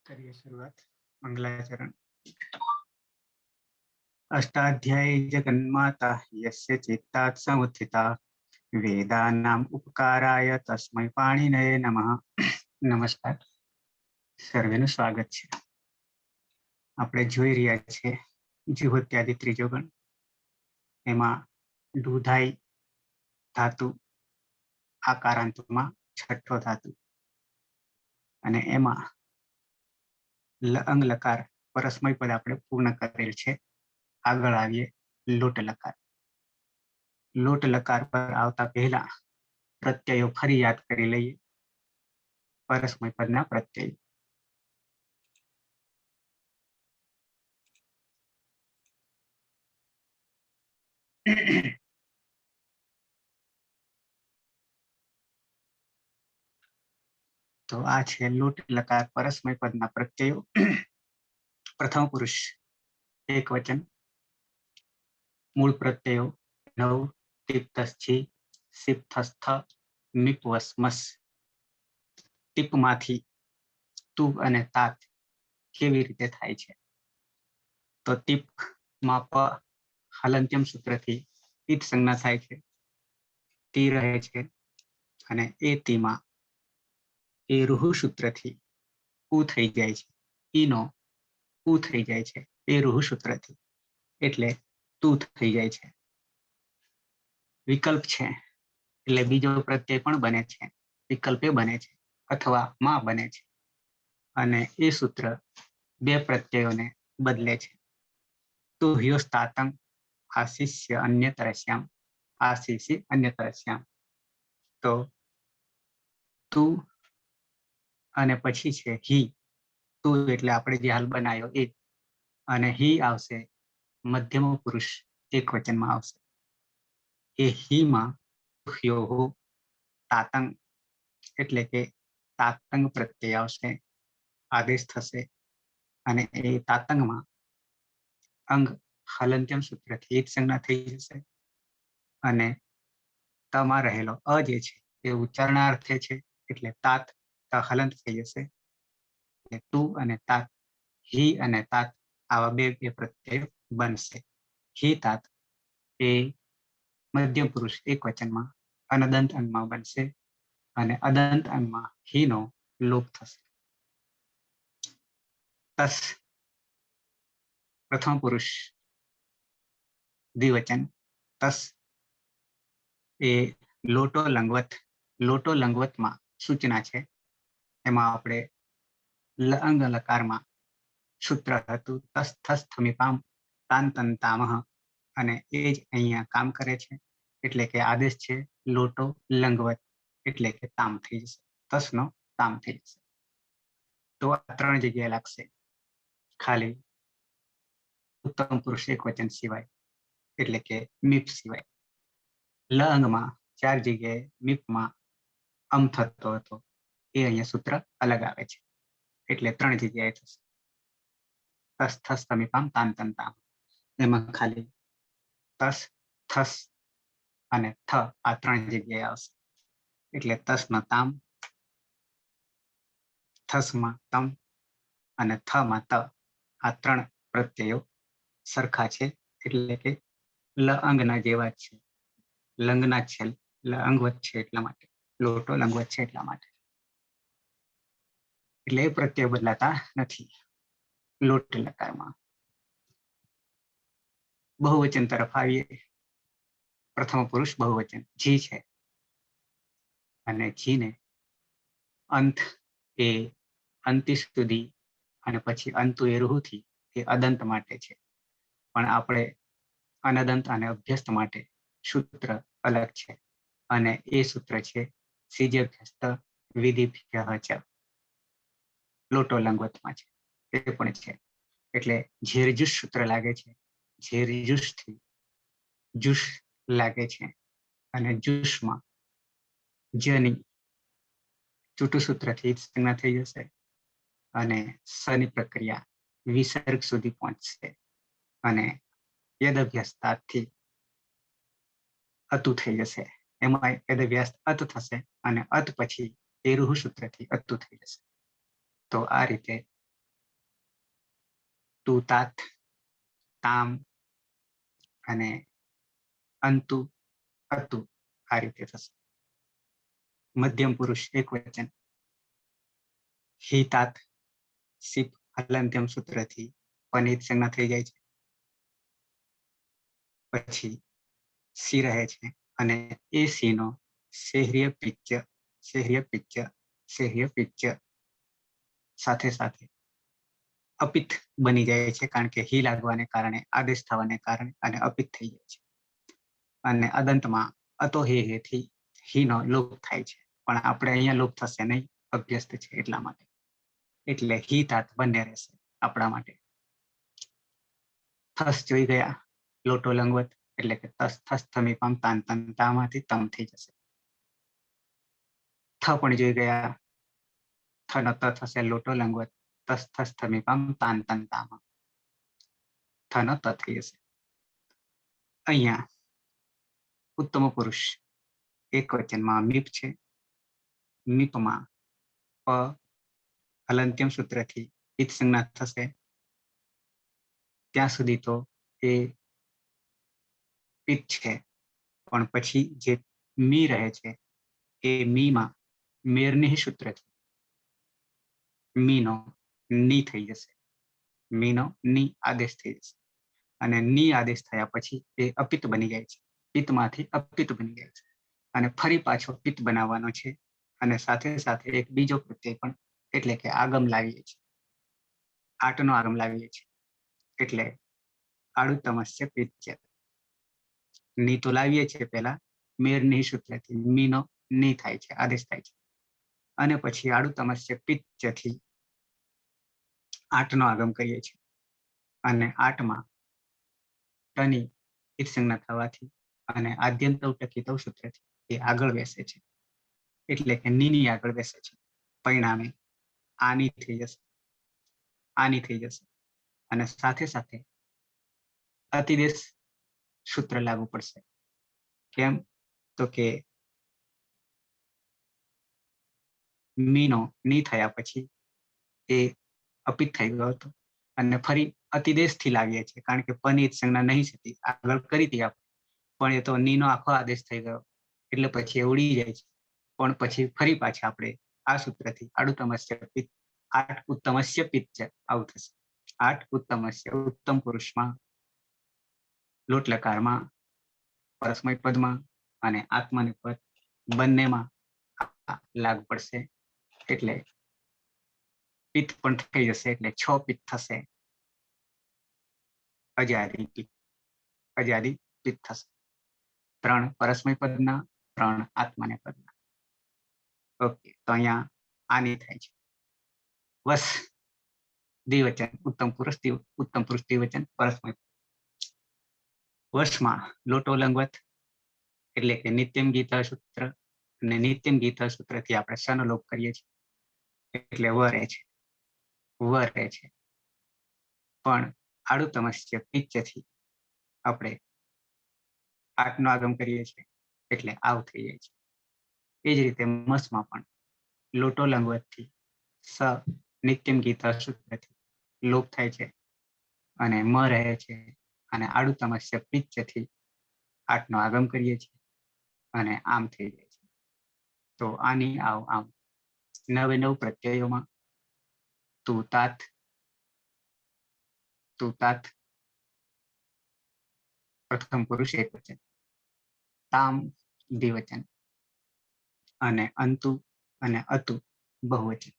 करिए शुरुआत। मंगलाचरण। अष्टाध्यायी जगन्माता यस्य चित्तात् समुत्थिता वेदानाम् उपकाराय तस्मै पाणिनये नमः। नमस्कार, સર્વેનું સ્વાગત છે। આપણે જોઈ રહ્યા છે જીવોત્યાદિ ત્રીજો ગણ, એમાં દુધાઈ ધાતુ આકારાંતમાં છઠ્ઠો ધાતુ, અને એમાં અંગ લકાર પરસ્મય પદ આપણે પૂર્ણ કરેલ છે। આગળ આવીએ લોટ લકાર। લોટ લકાર પર આવતા પહેલા પ્રત્યયો ફરી યાદ કરી લઈએ। પરસ્મય પદના પ્રત્યય તો આ છે લોટ લકાર પરસ્મય પદના પ્રત્યયો। પ્રથમ પુરુષ એક વચન। મૂળ પ્રત્યયો નવ ટીપ્તસ્છી સિપ્થસ્થ મિપવસ્મસ। ટીપમાંથી તું અને તાત કેવી રીતે થાય છે? તો ટીપમાં પ હલંત્યમ સૂત્રથી ઈટ સંજ્ઞા થાય છે, ટી રહે છે, અને એ તીમાં એ રૂહુ સૂત્રથી ઉ થઈ જાય છે, ઈનો ઉ થઈ જાય છે એ રૂહુ સૂત્રથી, એટલે તું થઈ જાય છે। વિકલ્પ છે એટલે બીજો પ્રત્યય પણ બને છે, વિકલ્પે બને છે અથવા માં બને છે, અને એ સૂત્ર બે પ્રત્યયોને બદલે છે। તું હ્યોસ્તાતંગ આશિષ્ય અન્યતરસ્યામ આશિષી અન્યતરસ્યામ। તો તું અને પછી છે હી। તું એટલે આપણે જે હાલ બનાવ્યો એ, અને હી આવશે મધ્યમ પુરુષ એક વચનમાં આવશે। એ હીમાં હ્યો તાતંગ એટલે કે તાતંગ પ્રત્યય આવશે, આદેશ થશે, અને એ તાતંગમાં અંગ હલંત્યમ સૂત્રથી એક સંજ્ઞા થઈ જશે, અને તમાં રહેલો અ જે છે એ ઉચ્ચારણાર્થે છે, એટલે તાત હલંત થઈ જશે। તું અને તાત, હી અને તાત આવા બે પ્રત્યય બનશે। હી તાત એ મધ્યમ પુરુષ એક વચનમાં અનદંત અંગમાં બનશે, અને અદંત અંગમાં હીનો લોપ થશે। તસ પ્રથમ પુરુષ દ્વિવચન તસ એ લોટો લંગવત, લોટો લંગવતમાં સૂચના છે। એમાં આપણે અંગ લકારમાં સૂત્ર હતું તસ થસ થમીપામ તાંતંતામહ, અને એ જ અહીંયા કામ કરે છે, એટલે કે આદેશ છે લોટો લંગવત, એટલે કે તામ થઈ જશે, તસનો તામ થઈ જશે। તો આ ત્રણ જગ્યાએ લાગશે, ખાલી ઉત્તમ પુરુષ એક વચન સિવાય, એટલે કે મીપ સિવાય। લ અંગમાં ચાર જગ્યાએ મીપમાં અમ થતો હતો, એ અહીંયા સૂત્ર અલગ આવે છે, એટલે ત્રણ જગ્યાએ થશે તસ થસ તમીપામ તાન તન તામ। એમાં ખાલી તસ થસ અને થ આ ત્રણ જગ્યાએ આવશે, એટલે તસમાં તામ, થસમાં તમ, અને થમાં ત આ ત્રણ પ્રત્યયો સરખા છે, એટલે કે લ અંગના જેવા જ છે, લંગના છે, અંગવત છે, એટલા માટે લોટો લંગવત છે એટલા માટે, એટલે એ પ્રત્યય બદલાતા નથી। લોટ લકારમાં બહુવચન તરફ આવીએ। પ્રથમ પુરુષ બહુવચન જી છે, અને જીને અંત એ અંતિ સુધી અને પછી અંતુ એ રૂહથી એ અદંત માટે છે, પણ આપણે અનદંત અને અભ્યસ્ત માટે સૂત્ર અલગ છે, અને એ સૂત્ર છે સિજભ્યસ્ત વિધિભ્ય ચ, લોટો લંગવતમાં છે એ પણ છે, એટલે ઝેરજુષ સૂત્ર લાગે છે, ઝેરજુષથી જુષ લાગે છે, અને જુષમાં જની ચૂટુ સૂત્રથી સંજ્ઞા થઈ જશે, અને સની પ્રક્રિયા વિસર્ગ સુધી પહોંચશે, અને યદભ્યસ્તાથી અતુ થઈ જશે। એમાં યદભ્યસ્ત અત થશે, અને અત પછી એ રૂહ સૂત્રથી અતુ થઈ જશે। તો આ રીતે તું તાત તામ અને અંતુ અતુ આ રીતે થશે. મધ્યમ પુરુષ એક વચન હી તાત સીપ હલંત્યમ સૂત્રથી પનિત સંજ્ઞા થઈ જાય છે. પછી સી રહે છે અને એ સી નો શહેરીય પિચ્ચ સાથે સાથે અપિત બની જાય છે, કારણ કે હી લાગવાને કારણે આદેશ થવાને કારણે અને અપિત થઈ જાય છે. અને અદંતમાં અતો હેથી હી નો લોપ થાય છે, પણ આપણે અહીંયા લોપ થશે નહીં, અભ્યસ્ત છે એટલા માટે. એટલે હી તાત બંને રહેશે આપણા માટે. થસ જોઈ ગયા લોટો લંગવત, એટલે કે તસ થસ થમી પામ તાન તન તામાંથી તમ થઈ જશે. થ પણ જોઈ ગયા, થનો ત થશે લોટો લંગવત, તસ થસ થમી પામ તાન તન તામાં થનો ત થઈ જશે. અહીંયા ઉત્તમ પુરુષ એક વચનમાં મીપ છે. મીપમાં પ હલંત્યમ સૂત્રથી પિત સંજ્ઞા થશે. ત્યાં સુધી તો એ પિત છે, પણ પછી જે મી રહે છે એ મીમાં મેરની સૂત્રથી મીનો ની થઈ જશે. મીનો ની આદેશ થઈ જશે અને ની આદેશ થયા પછી એ અપિત બની જાય છે. પિત્તમાંથી અપિત બની જાય છે અને ફરી પાછો પિત્ત બનાવવાનો છે. અને સાથે સાથે એક બીજો પ્રત્યય પણ, એટલે કે આગમ લાવીએ છીએ, આટનો આગમ લાવીએ છીએ. એટલે આડુતમસ્ય પિત્ય. ની તો લાવીએ છીએ પહેલા મેરની સૂત્રથી, મીનો ની થાય છે, આદેશ થાય છે. અને પછી આડુતમસ્ય પિત્યથી આઠનો આગમ કરીએ છીએ અને આઠમાં ટની ઈત સંજ્ઞા થવાથી અને આદ્યંત ટકિતવ સૂત્રથી એ આગળ બેસે છે, એટલે કે ની આગળ બેસે છે. પરિણામે આની થઈ જશે, આની થઈ જશે. અને સાથે સાથે અતિદેશ સૂત્ર લાગુ પડશે. કેમ? તો કે મીનો ની થયા પછી એ અપિત થઈ ગયો હતો અને ફરી અતિદેશથી લાવીએ છીએ, કારણ કે પની સંજ્ઞા નહીં થતી, આગળ કરી હતી આપણે, પણ એ તો નીનો આખો આદેશ થઈ ગયો એટલે પછી એ ઉડી જાય છે. પણ પછી ફરી પાછા આપણે આ સૂત્રથી આડુતમસ્ય પિત્ત, આઠ ઉત્તમસ્ય પિત્ત આવું થશે. આઠ ઉત્તમસ્ય, ઉત્તમ પુરુષમાં, લોટ લકારમાં, પરસ્મય પદમાં અને આત્મનિપદ બંનેમાં લાગુ પડશે. એટલે પિત્ત પણ થઈ જશે, એટલે 6 પિત્ત થશે. અજાદી પિત્ત થશે. 3 પરસ્મય પદના, 3 આત્માને પદના. ઓકે, તો અહીંયા આની થાય છે. વસ દ્વિવચન, ઉત્તમ પુરુષ દ્વિવચન, પરસ્મય. વર્ષમાં લોટો લંગવત, એટલે કે નિત્યમ ગીત સૂત્ર, અને નિત્યમ ગીત સૂત્રથી આપણે સનો લોપ કરીએ છીએ, એટલે વ રહે છે, વ રહે છે. પણ આડુતમસ્ય પિત્તથી આપણે આઠનો આગમ કરીએ છીએ, એટલે આવ થઈ જાય છે. એ જ રીતે મસમાં પણ લોટો લંગવતથી સ નિત્યમ ગીત સૂત્રથી લોપ થાય છે અને મ રહે છે, અને આડુતમસ્ય પિત્તથી આઠનો આગમ કરીએ છીએ અને આમ થઈ જાય છે. તો આની આવ આમ 9 પ્રત્યયોમાં તું તાત પ્રથમ પુરુષ એક વચન, તામ દ્વિવચન અને અંતુ અને અતુ બહુવચન.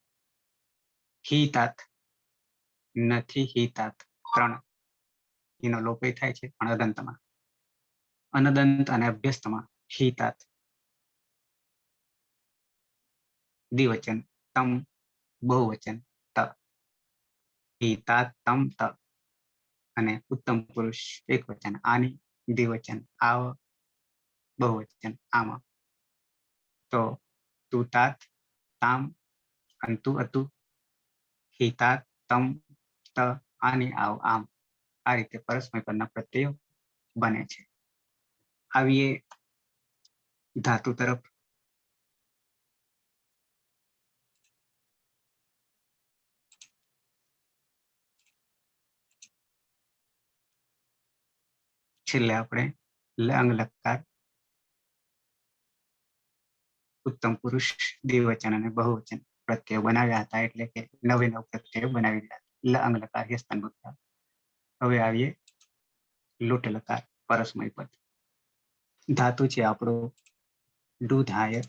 હી તાત, નથી હી તાત, 3 એનો લોપય થાય છે, પણ અદંતમાં. અનદંત અને અભ્યસ્તમાં હી તાત દ્વિવચન, તમ બહુવચન, ત હી તાત તમ ત. અને ઉત્તમ પુરુષ એક વચન આની, દ્વિવચન આવ, બહુવચન આમાં. તો તું તાત, તામ, અંતુ અતુ, હી તાત તમ ત, આની આવ આમ. આ રીતે પરસ્મય પદના પ્રત્યયો બને છે. આવીએ ધાતુ તરફ. છેલ્લે આપણે અંગ લકાર ઉત્તમ પુરુષ દ્વિવચન અને બહુવચન પ્રત્યયો બનાવ્યા હતા, એટલે કે 9 પ્રત્યયો બનાવી દીધા. અંગ લકાર યસ્તન ભૂતકાળ. હવે આવીએ લોટ લકાર પરસ્મય પદ. ધાતુ છે આપણો દૂધાય.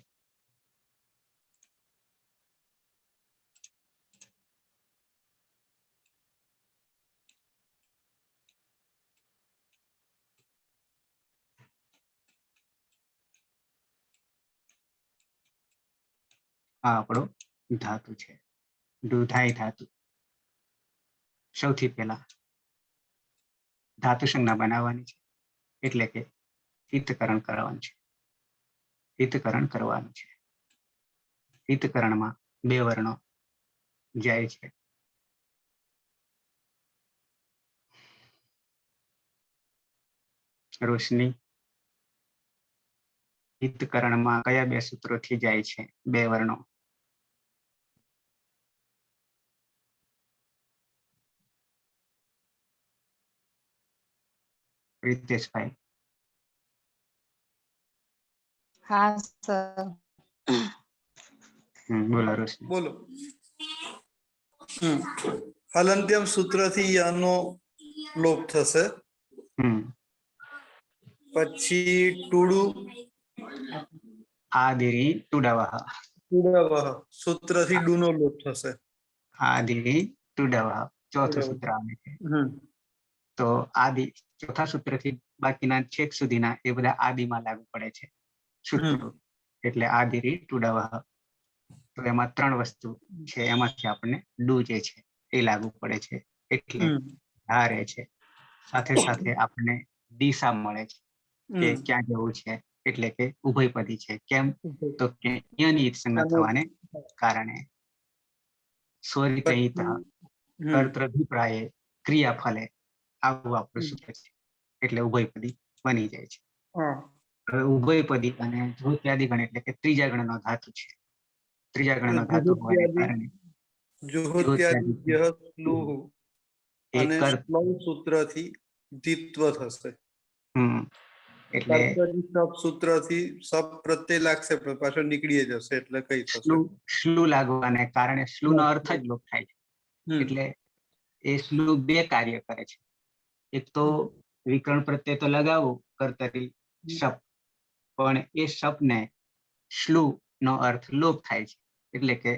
આ આપણો ધાતુ છે, દૂધાય ધાતુ. સૌથી પહેલા ધાતુ સંજ્ઞા બનાવવાની છે, એટલે કે હિતકરણ કરવાનું છે. હિતકરણ કરવાનું છે. હિતકરણમાં 2 વર્ણો જાય છે. રોશની, હિતકરણમાં કયા 2 સૂત્રોથી જાય છે 2 વર્ણો? રીતેશભાઈ. हाँ सर. બોલો રોશની. બોલો. હલંત્યમ સૂત્રથી યનો લોપ થશે. પછી ટુડુ આદિરી ટુડવહ. ટુડવહ સૂત્રથી ડુનો લોપ થશે. આદિરી ટુડવહ ચોથું સૂત્ર આવે છે. તો આદિ ચોથા સૂત્રથી બાકીના છેક સુધીના એ બધા આદિમાં લાગુ પડે છે સૂત્રો, એટલે આદિરી ટુડવહ. તો એમાં 3 વસ્તુ છે, એમાંથી આપણને ડુ જે છે એ લાગુ પડે છે, એટલે ધા રહે છે. સાથે સાથે આપણને દિશા મળે છે કે ક્યાં જવું છે, એટલે કે ઉભયપદી છે. કેમ? તો કે યની સંજ્ઞા થવાને કારણે. સ્વરિતહિત કર્તૃભિપ્રાયે ક્રિયાફલે આવું આપણું સૂત્ર છે, એટલે ઉભયપદી બની જાય છે. હવે ઉભયપદી અને જુહોત્યાદિગણ એટલે કે ત્રીજા ગણનો ધાતુ છે. ત્રીજા ગણનો ધાતુ હોવાને કારણે અને સ્લવ સૂત્રથી દ્વિત્વ થશે. એટલે સૂત્રથી સબ પ્રત્યય લાગશે, પણ પાછળ નીકળી જશે, એટલે કઈ થશે? શ્લુ લાગવાને કારણે શ્લુનો અર્થ જ લોપ થાય છે. એટલે એ શ્લુ 2 કાર્ય કરે છે. એક તો વિકરણ પ્રત્યય તો લગાવવું કર્તરી શપ, પણ એ શપને શ્લુ નો અર્થ લોપ થાય છે, એટલે કે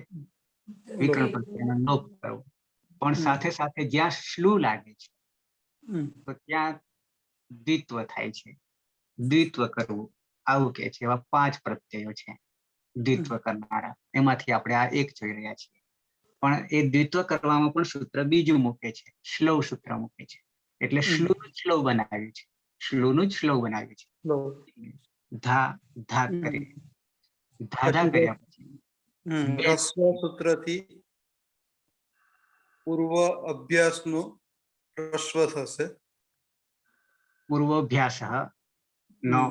વિકરણ પ્રત્યયનો લોપ કરવો. પણ સાથે સાથે જ્યાં શ્લુ લાગે છે તો ત્યાં દ્વિત્વ થાય છે. દ્વિત્વ કરવું આવું કે છે. એવા 5 પ્રત્યયો છે દ્વિત્વ કરનારા. એમાંથી આપણે આ એક જોઈ રહ્યા છીએ. પણ એ દ્વિત્વ કરવામાં પણ સૂત્ર બીજું મૂકે છે, શ્લવ સૂત્ર મૂકે છે. એટલે શ્લુનું જ શ્લવ બનાવ્યું છે. શ્લુનું જ શ્લવ બનાવ્યું છે. ધા ધા કરી ધાધા કર્યા પછી રસ્વ સૂત્રથી પૂર્વ અભ્યાસનો રસ્વ થશે. પૂર્વાભ્યાસ નો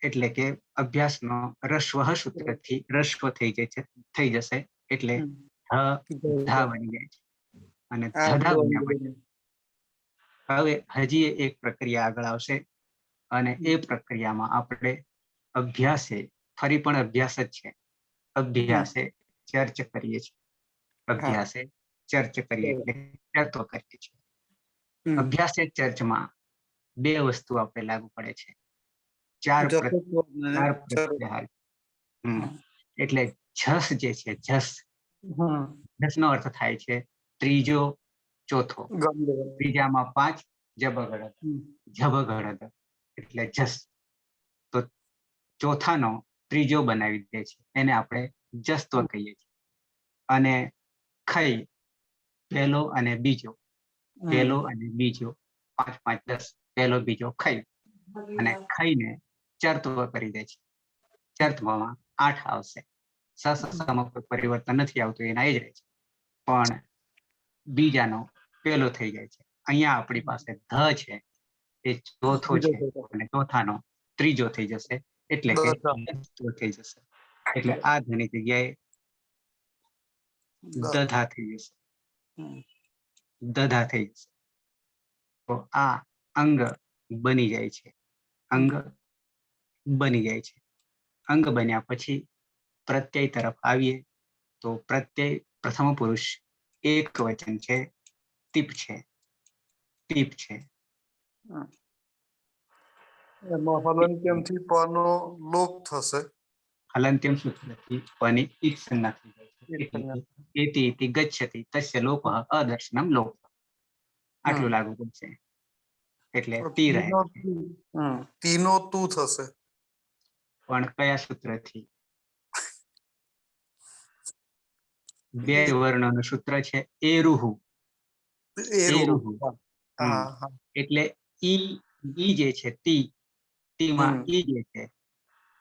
એટલે કે અભ્યાસનો રસ્વ સૂત્રથી રસ્વ થઈ જશે, એટલે ધા બની જાય છે. અને ધધા બન્યા પછી હવે હજી એક પ્રક્રિયા આગળ આવશે, અને એ પ્રક્રિયામાં આપણે અભ્યાસે, ફરી પણ અભ્યાસ જ છે, અભ્યાસે ચર્ચ કરીએ છીએ. અભ્યાસે ચર્ચ કરીએ એટલે ચર્ચો કરીએ છીએ. અભ્યાસે ચર્ચમાં 2 વસ્તુ આપણે લાગુ પડે છે. 4 પ્રત્યાહાર. એટલે જસ જે છે, જસ નો અર્થ થાય છે ત્રીજો, ચોથો. ત્રીજામાં 5 જબગડ, જબગડ એટલે જસ. તો ચોથાનો ત્રીજો બનાવી દે છે, એને આપણે જસ્ત્વ કહીએ છીએ. અને ખઈ પહેલો અને બીજો, પહેલો અને બીજો, 5 5 10, પહેલો બીજો ખઈ, અને ખઈને ચર્ત્વ કરી દે છે. ચર્ત્વમાં 8 આવશે. સસમાં કોઈ પરિવર્તન નથી આવતું, એને આવી જ રહે છે. પણ બીજાનો પહેલો થઈ જાય છે. અહીંયા આપણી પાસે ધ છે એ ચોથો છે, અને ચોથાનો ત્રીજો થઈ જશે, એટલે કે થઈ જશે. એટલે આ ધની જગ્યાએ દધા થઈ જશે. દધા થઈ જશે. તો આ અંગ બની જાય છે, અંગ બની જાય છે. અંગ બન્યા પછી પ્રત્યય તરફ આવીએ તો પ્રત્યય પ્રથમ પુરુષ એક વચન છે, ટીપ છે. ટીપ છે. એમાં હલંત્યમથી પનો લોપ થશે. હલંત્યમ સૂત્રથી પની ઈટ સંજ્ઞા થઈ જાય છે. ઈટ સંજ્ઞા. એતિ ઇતિ ગચ્છતિ તસ્ય લોપઃ અદર્શનમ લોપ. આટલું લાગુ પડશે. એટલે તી રહે છે. તીનો તું થશે. પણ કયા સૂત્રથી? બે વર્ણનું સૂત્ર છે એરુહુ. એરુહુ. એટલે ઈ જે છે તીમાં ઈ જે છે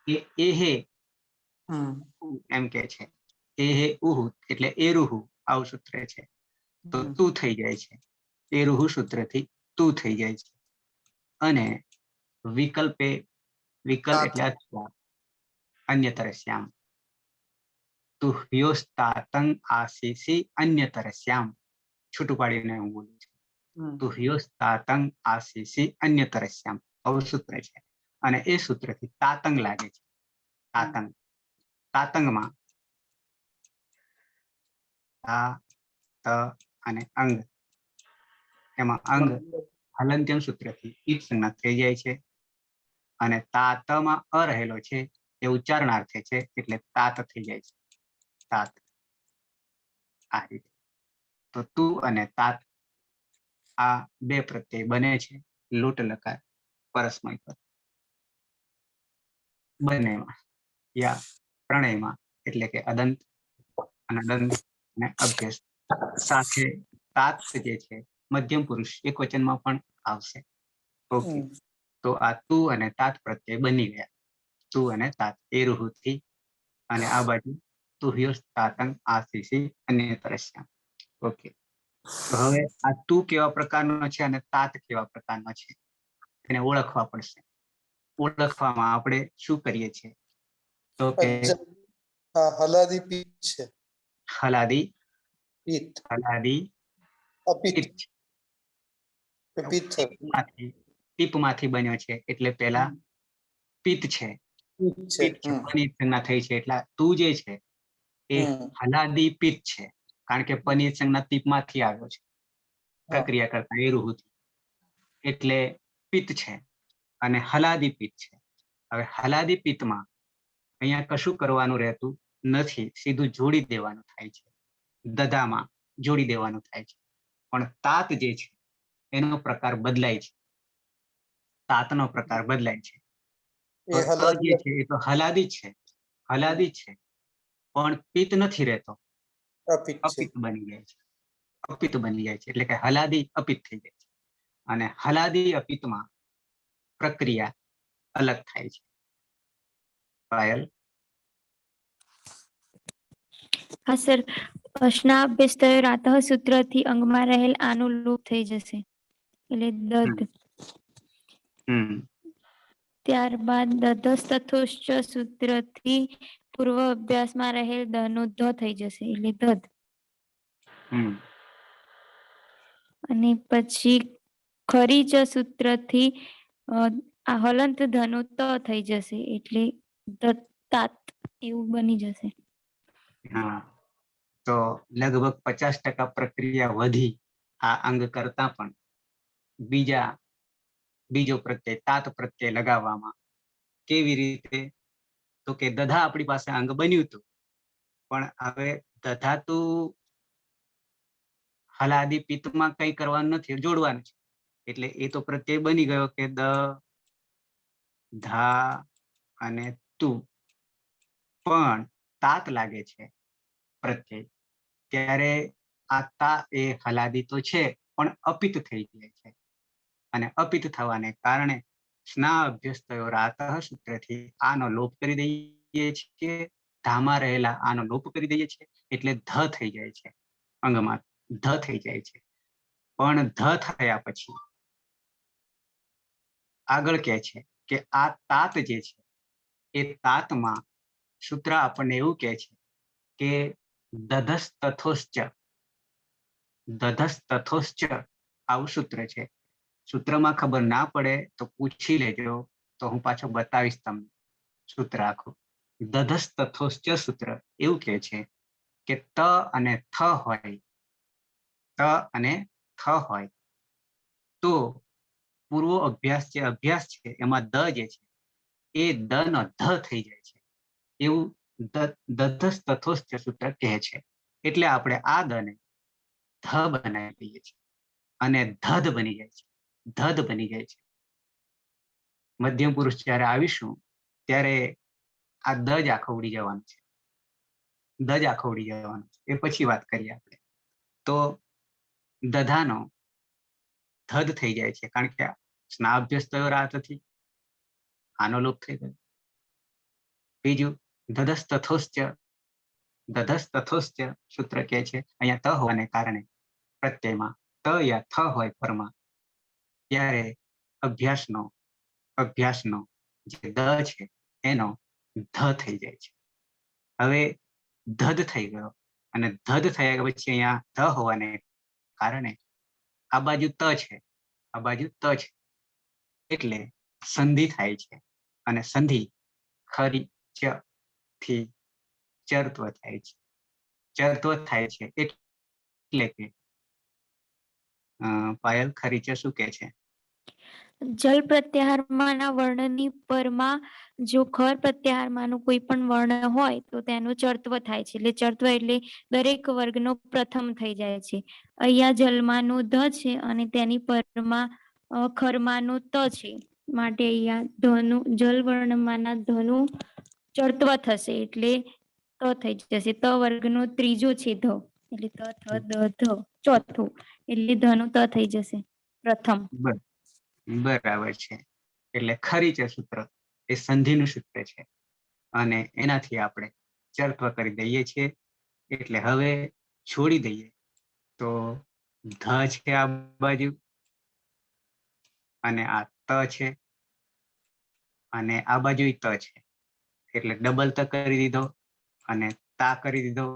એ એહે એમ કે છે. એહે ઉહુ એટલે એરુહુ આવું સૂત્ર છે. તો તું થઈ જાય છે. એરુહુ સૂત્રથી તું થઈ જાય છે. અને વિકલ્પ એટલે અથવા અન્યતરસ્યામ. તુહ્યોસ્તાતં આશીષી અન્યતરસ્યામ. છૂટું પાડીને હું બોલું છું. તુહ્યોસ્તાતં આશીષી અન્યતરસ્યામ આવું સૂત્ર છે. અને એ સૂત્રથી તાતંગ લાગે છે. તાતંગ. તાતંગમાં તા ત અને અંગ. એમાં અંગ હલંત્યમ સૂત્રથી ઈટ સંજ્ઞા થઈ જાય છે. અને તાતમાં અ રહેલો છે એ ઉચ્ચારણાર્થે છે એટલે તાત થઈ જાય છે. તાત. આ રીતે. તો તું અને તાત આ બે પ્રત્યય બને છે લોટ લકાર પરસ્મય પર. બંનેમાં યા ત્રણેયમાં એટલે કે અદંત અને દંત અને અભ્યસ સાથે તાત જે છે મધ્યમ પુરુષ એક વચનમાં પણ આવશે. ઓકે. તો આ તું અને તાત પ્રત્યય બની ગયા. તું અને તાત એરુહુથી અને આ બાજુ તુહ્યોસ તાતંગ આશીષી અન્યતરસ્યામ. ઓકે. તો હવે આ તું કેવા પ્રકારનો છે અને તાત કેવા પ્રકારનો છે એને ઓળખવા પડશે. ઓળખવામાં આપણે શું કરીએ છીએ? તો કે હલાદી પીત છે. હલાદી પિત્ત. હલાદી અપિત્ત. પિત્ત. ટીપમાંથી બન્યો છે એટલે પેલા પિત્ત છે. પિત્ત છે. પની સંજ્ઞા થઈ છે એટલે તું જે છે એ હલાદી પિત્ત છે. કારણ કે પની સંજ્ઞા ટીપમાંથી આવ્યો છે પ્રક્રિયા કરતા એરુહુથી. એટલે પિત્ત છે અને હલાદી પિત્ત છે. હવે હલાદી પિત્તમાં અહીંયા કશું કરવાનું રહેતું નથી. સીધું જોડી દેવાનું થાય છે. દધામાં જોડી દેવાનું થાય છે. પણ તાત જે છે એનો પ્રકાર બદલાય છે. તાતનો પ્રકાર બદલાય છે. જે છે એ તો હલાદી છે. હલાદી છે પણ પિત્ત નથી રહેતો. અપિત્ત બની જાય છે. અપિત્ત બની જાય છે એટલે કે હલાદી અપિત્ત થઈ જાય છે. અને હલાદી અપિત્તમાં પ્રક્રિયા અલગ થાય છે. પાયલ. હા સર, અશ્નાભ્યસ્તયો રાતઃ સૂત્રથી અંગમાં રહેલ આનું લોપ થઈ જશે એટલે દધ. ત્યારબાદ દધસ્તથોશ્ચ સૂત્રથી પૂર્વ અભ્યાસમાં રહેલ દનો ધ થઈ જશે એટલે દધ. અને પછી ખરીચ સૂત્રથી આ હલંત ધનો ત થઈ જશે એટલે દત્તાત એવું બની જશે. હા, તો લગભગ 50% પ્રક્રિયા વધી આ અંગ કરતા પણ બીજો પ્રત્યય તાત પ્રત્યય લગાવવામાં. કેવી રીતે? તો કે દધા આપણી પાસે અંગ બન્યું હતું પણ હવે દધાતું હલાદી પિત્તમાં કઈ કરવાનું નથી, જોડવાનું છે. એટલે એ તો પ્રત્યય બની ગયો કે દ ધા અને તું. પણ તાત લાગે છે પ્રત્યય ત્યારે આ તા એ હલાદી તો છે પણ અપિત થઈ જાય છે. અને અપિત થવાને કારણે સ્ના અભ્યસ્તયો રાતઃ સૂત્રથી આનો લોપ કરી દઈએ છીએ. ધામાં રહેલા આનો લોપ કરી દઈએ છીએ એટલે ધ થઈ જાય છે. અંગમાં ધ થઈ જાય છે. પણ ધ થયા પછી આગળ કહે છે કે આ તાત જે છે એ તાતમાં સૂત્ર આપણને એવું કહે છે કે દધસ્તથોશ્ચ આવું સૂત્ર છે. સૂત્રમાં ખબર ના પડે તો પૂછી લેજો, તો હું પાછો બતાવીશ તમને સૂત્ર આખું. દધસ્તથોશ્ચ સૂત્ર એવું કહે છે કે ત અને થ હોય, ત અને થ હોય તો પૂર્વ અભ્યાસ છે એમાં દ જે છે એ દ નો ધ થઈ જાય છે, એવું દધસ્તથોશ્ચ સૂત્ર કહે છે. એટલે આપણે આ દ ને ધ બનાવી દઈએ છીએ અને ધધ બની જાય છે, ધધ બની જાય છે. મધ્યમ પુરુષ જ્યારે આવીશું ત્યારે આ દ જ આખો ઉડી જવાનું છે, દ જ આખો ઉડી જવાનું છે. એ પછી વાત કરીએ આપણે. તો દધાનો ધધ થઈ જાય છે, કારણ કે સ્નાભ્યસ્ત થયો રાતથી, આનો લોપ થઈ ગયો. બીજું દધસ્તથોશ્ચ સૂત્ર કહે છે અહીંયા ત હોવાને કારણે પ્રત્યયમાં ત યા થ હોય પરમાં, ત્યારે અભ્યાસનો જે દ છે એનો ધ થઈ જાય છે. હવે ધધ થઈ ગયો અને ધધ થયા પછી અહીંયા ધ હોવાને કારણે આ બાજુ ત છે, આ બાજુ ત છે, એટલે સંધિ થાય છે. અને સંધિ ખરી ચ થી ચરત્વ થાય છે. ચરત્વ થાય છે એટલે કે પાયલ ખરી ચ શું કે છે? જલ પ્રત્યાહારમાંના વર્ણની પરમાં જો ખર પ્રત્યાહારમાંનું કોઈ પણ વર્ણ હોય તો તેનું ચર્ત્વ થાય છે. એટલે ચર્ત્વ એટલે દરેક વર્ગનો પ્રથમ થઈ જાય છે. અહીંયા જલમાંનું ધ છે અને તેની પરમાં ખરમાંનું ત છે, માટે અહીંયા ધનું જલ વર્ણમાંના ધનું ચર્ત્વ થશે એટલે ત થઈ જશે. ત વર્ગનો ત્રીજો છે ધ, એટલે ત થ દ ધ ચોથું, એટલે ધનું ત થઈ જશે પ્રથમ. બરાબર છે. એટલે ખરી છે સૂત્ર એ સંધિનું સૂત્ર છે અને એનાથી આપણે ચર્ત્વ કરી દઈએ છીએ. એટલે હવે છોડી દઈએ તો ધ છે આ બાજુ અને આ ત છે અને આ બાજુ ત છે, એટલે ડબલ ત કરી દીધો અને તા કરી દીધો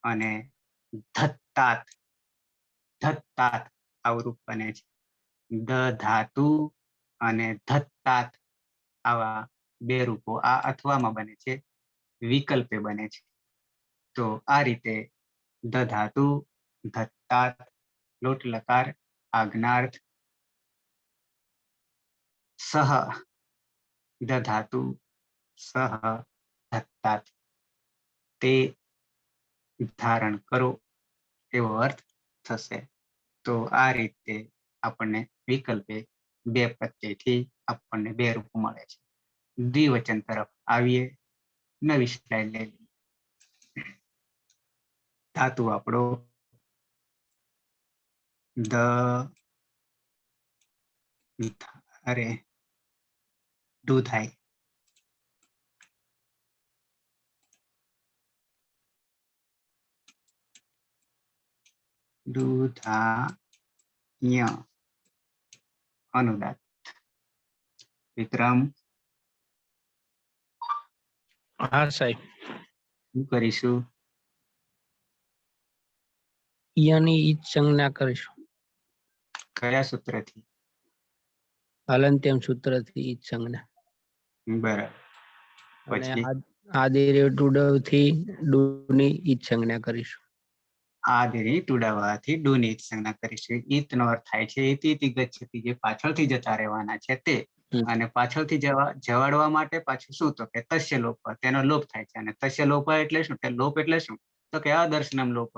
અને ધત્તાત આવું રૂપ બને છે. દ ધાતુ અને ધત્તાત આવા બે રૂપો આ અથવામાં બને છે, વિકલ્પે બને છે. તો આ રીતે દ ધાતુ, ધત્તાત, લોટ લકાર, આજ્ઞાર્થ, સહ દધાતુ, સહ ધત્તાત તે ધારણ કરો એવો અર્થ થશે. તો આ રીતે આપણને વિકલ્પે બે પ્રત્યયથી આપણને બે રૂપ મળે છે. દ્વિવચન તરફ આવીએ. નવી સ્લાઇડ લઈ લઈએ. ધાતુ આપણો દૂધાય, દૂધાય, અનુદાત. વિક્રમ, હા સાહેબ. શું કરીશું? યની ઈચ સંજ્ઞા કરીશું. કયા સૂત્રથી? હલંત્યમ સૂત્રથી ઈચ સંજ્ઞા. બરાબર. અને પછી આદિરે ટુડવથી ડુની ઈચ સંજ્ઞા કરીશું. આદિની ટુડાવાથી ડુની સંજ્ઞા કરીશું. ઈતનો અર્થ થાય છે ઇતિ ગચ્છતિ, જે પાછળથી જતા રહેવાના છે તે. અને પાછળથી જવાડવા માટે પાછું શું? તો કે તસ્ય લોપ, તેનો લોપ થાય છે. અને તસ્ય લોપ એટલે શું? કે લોપ એટલે શું? તો કે અદર્શનમ લોપ,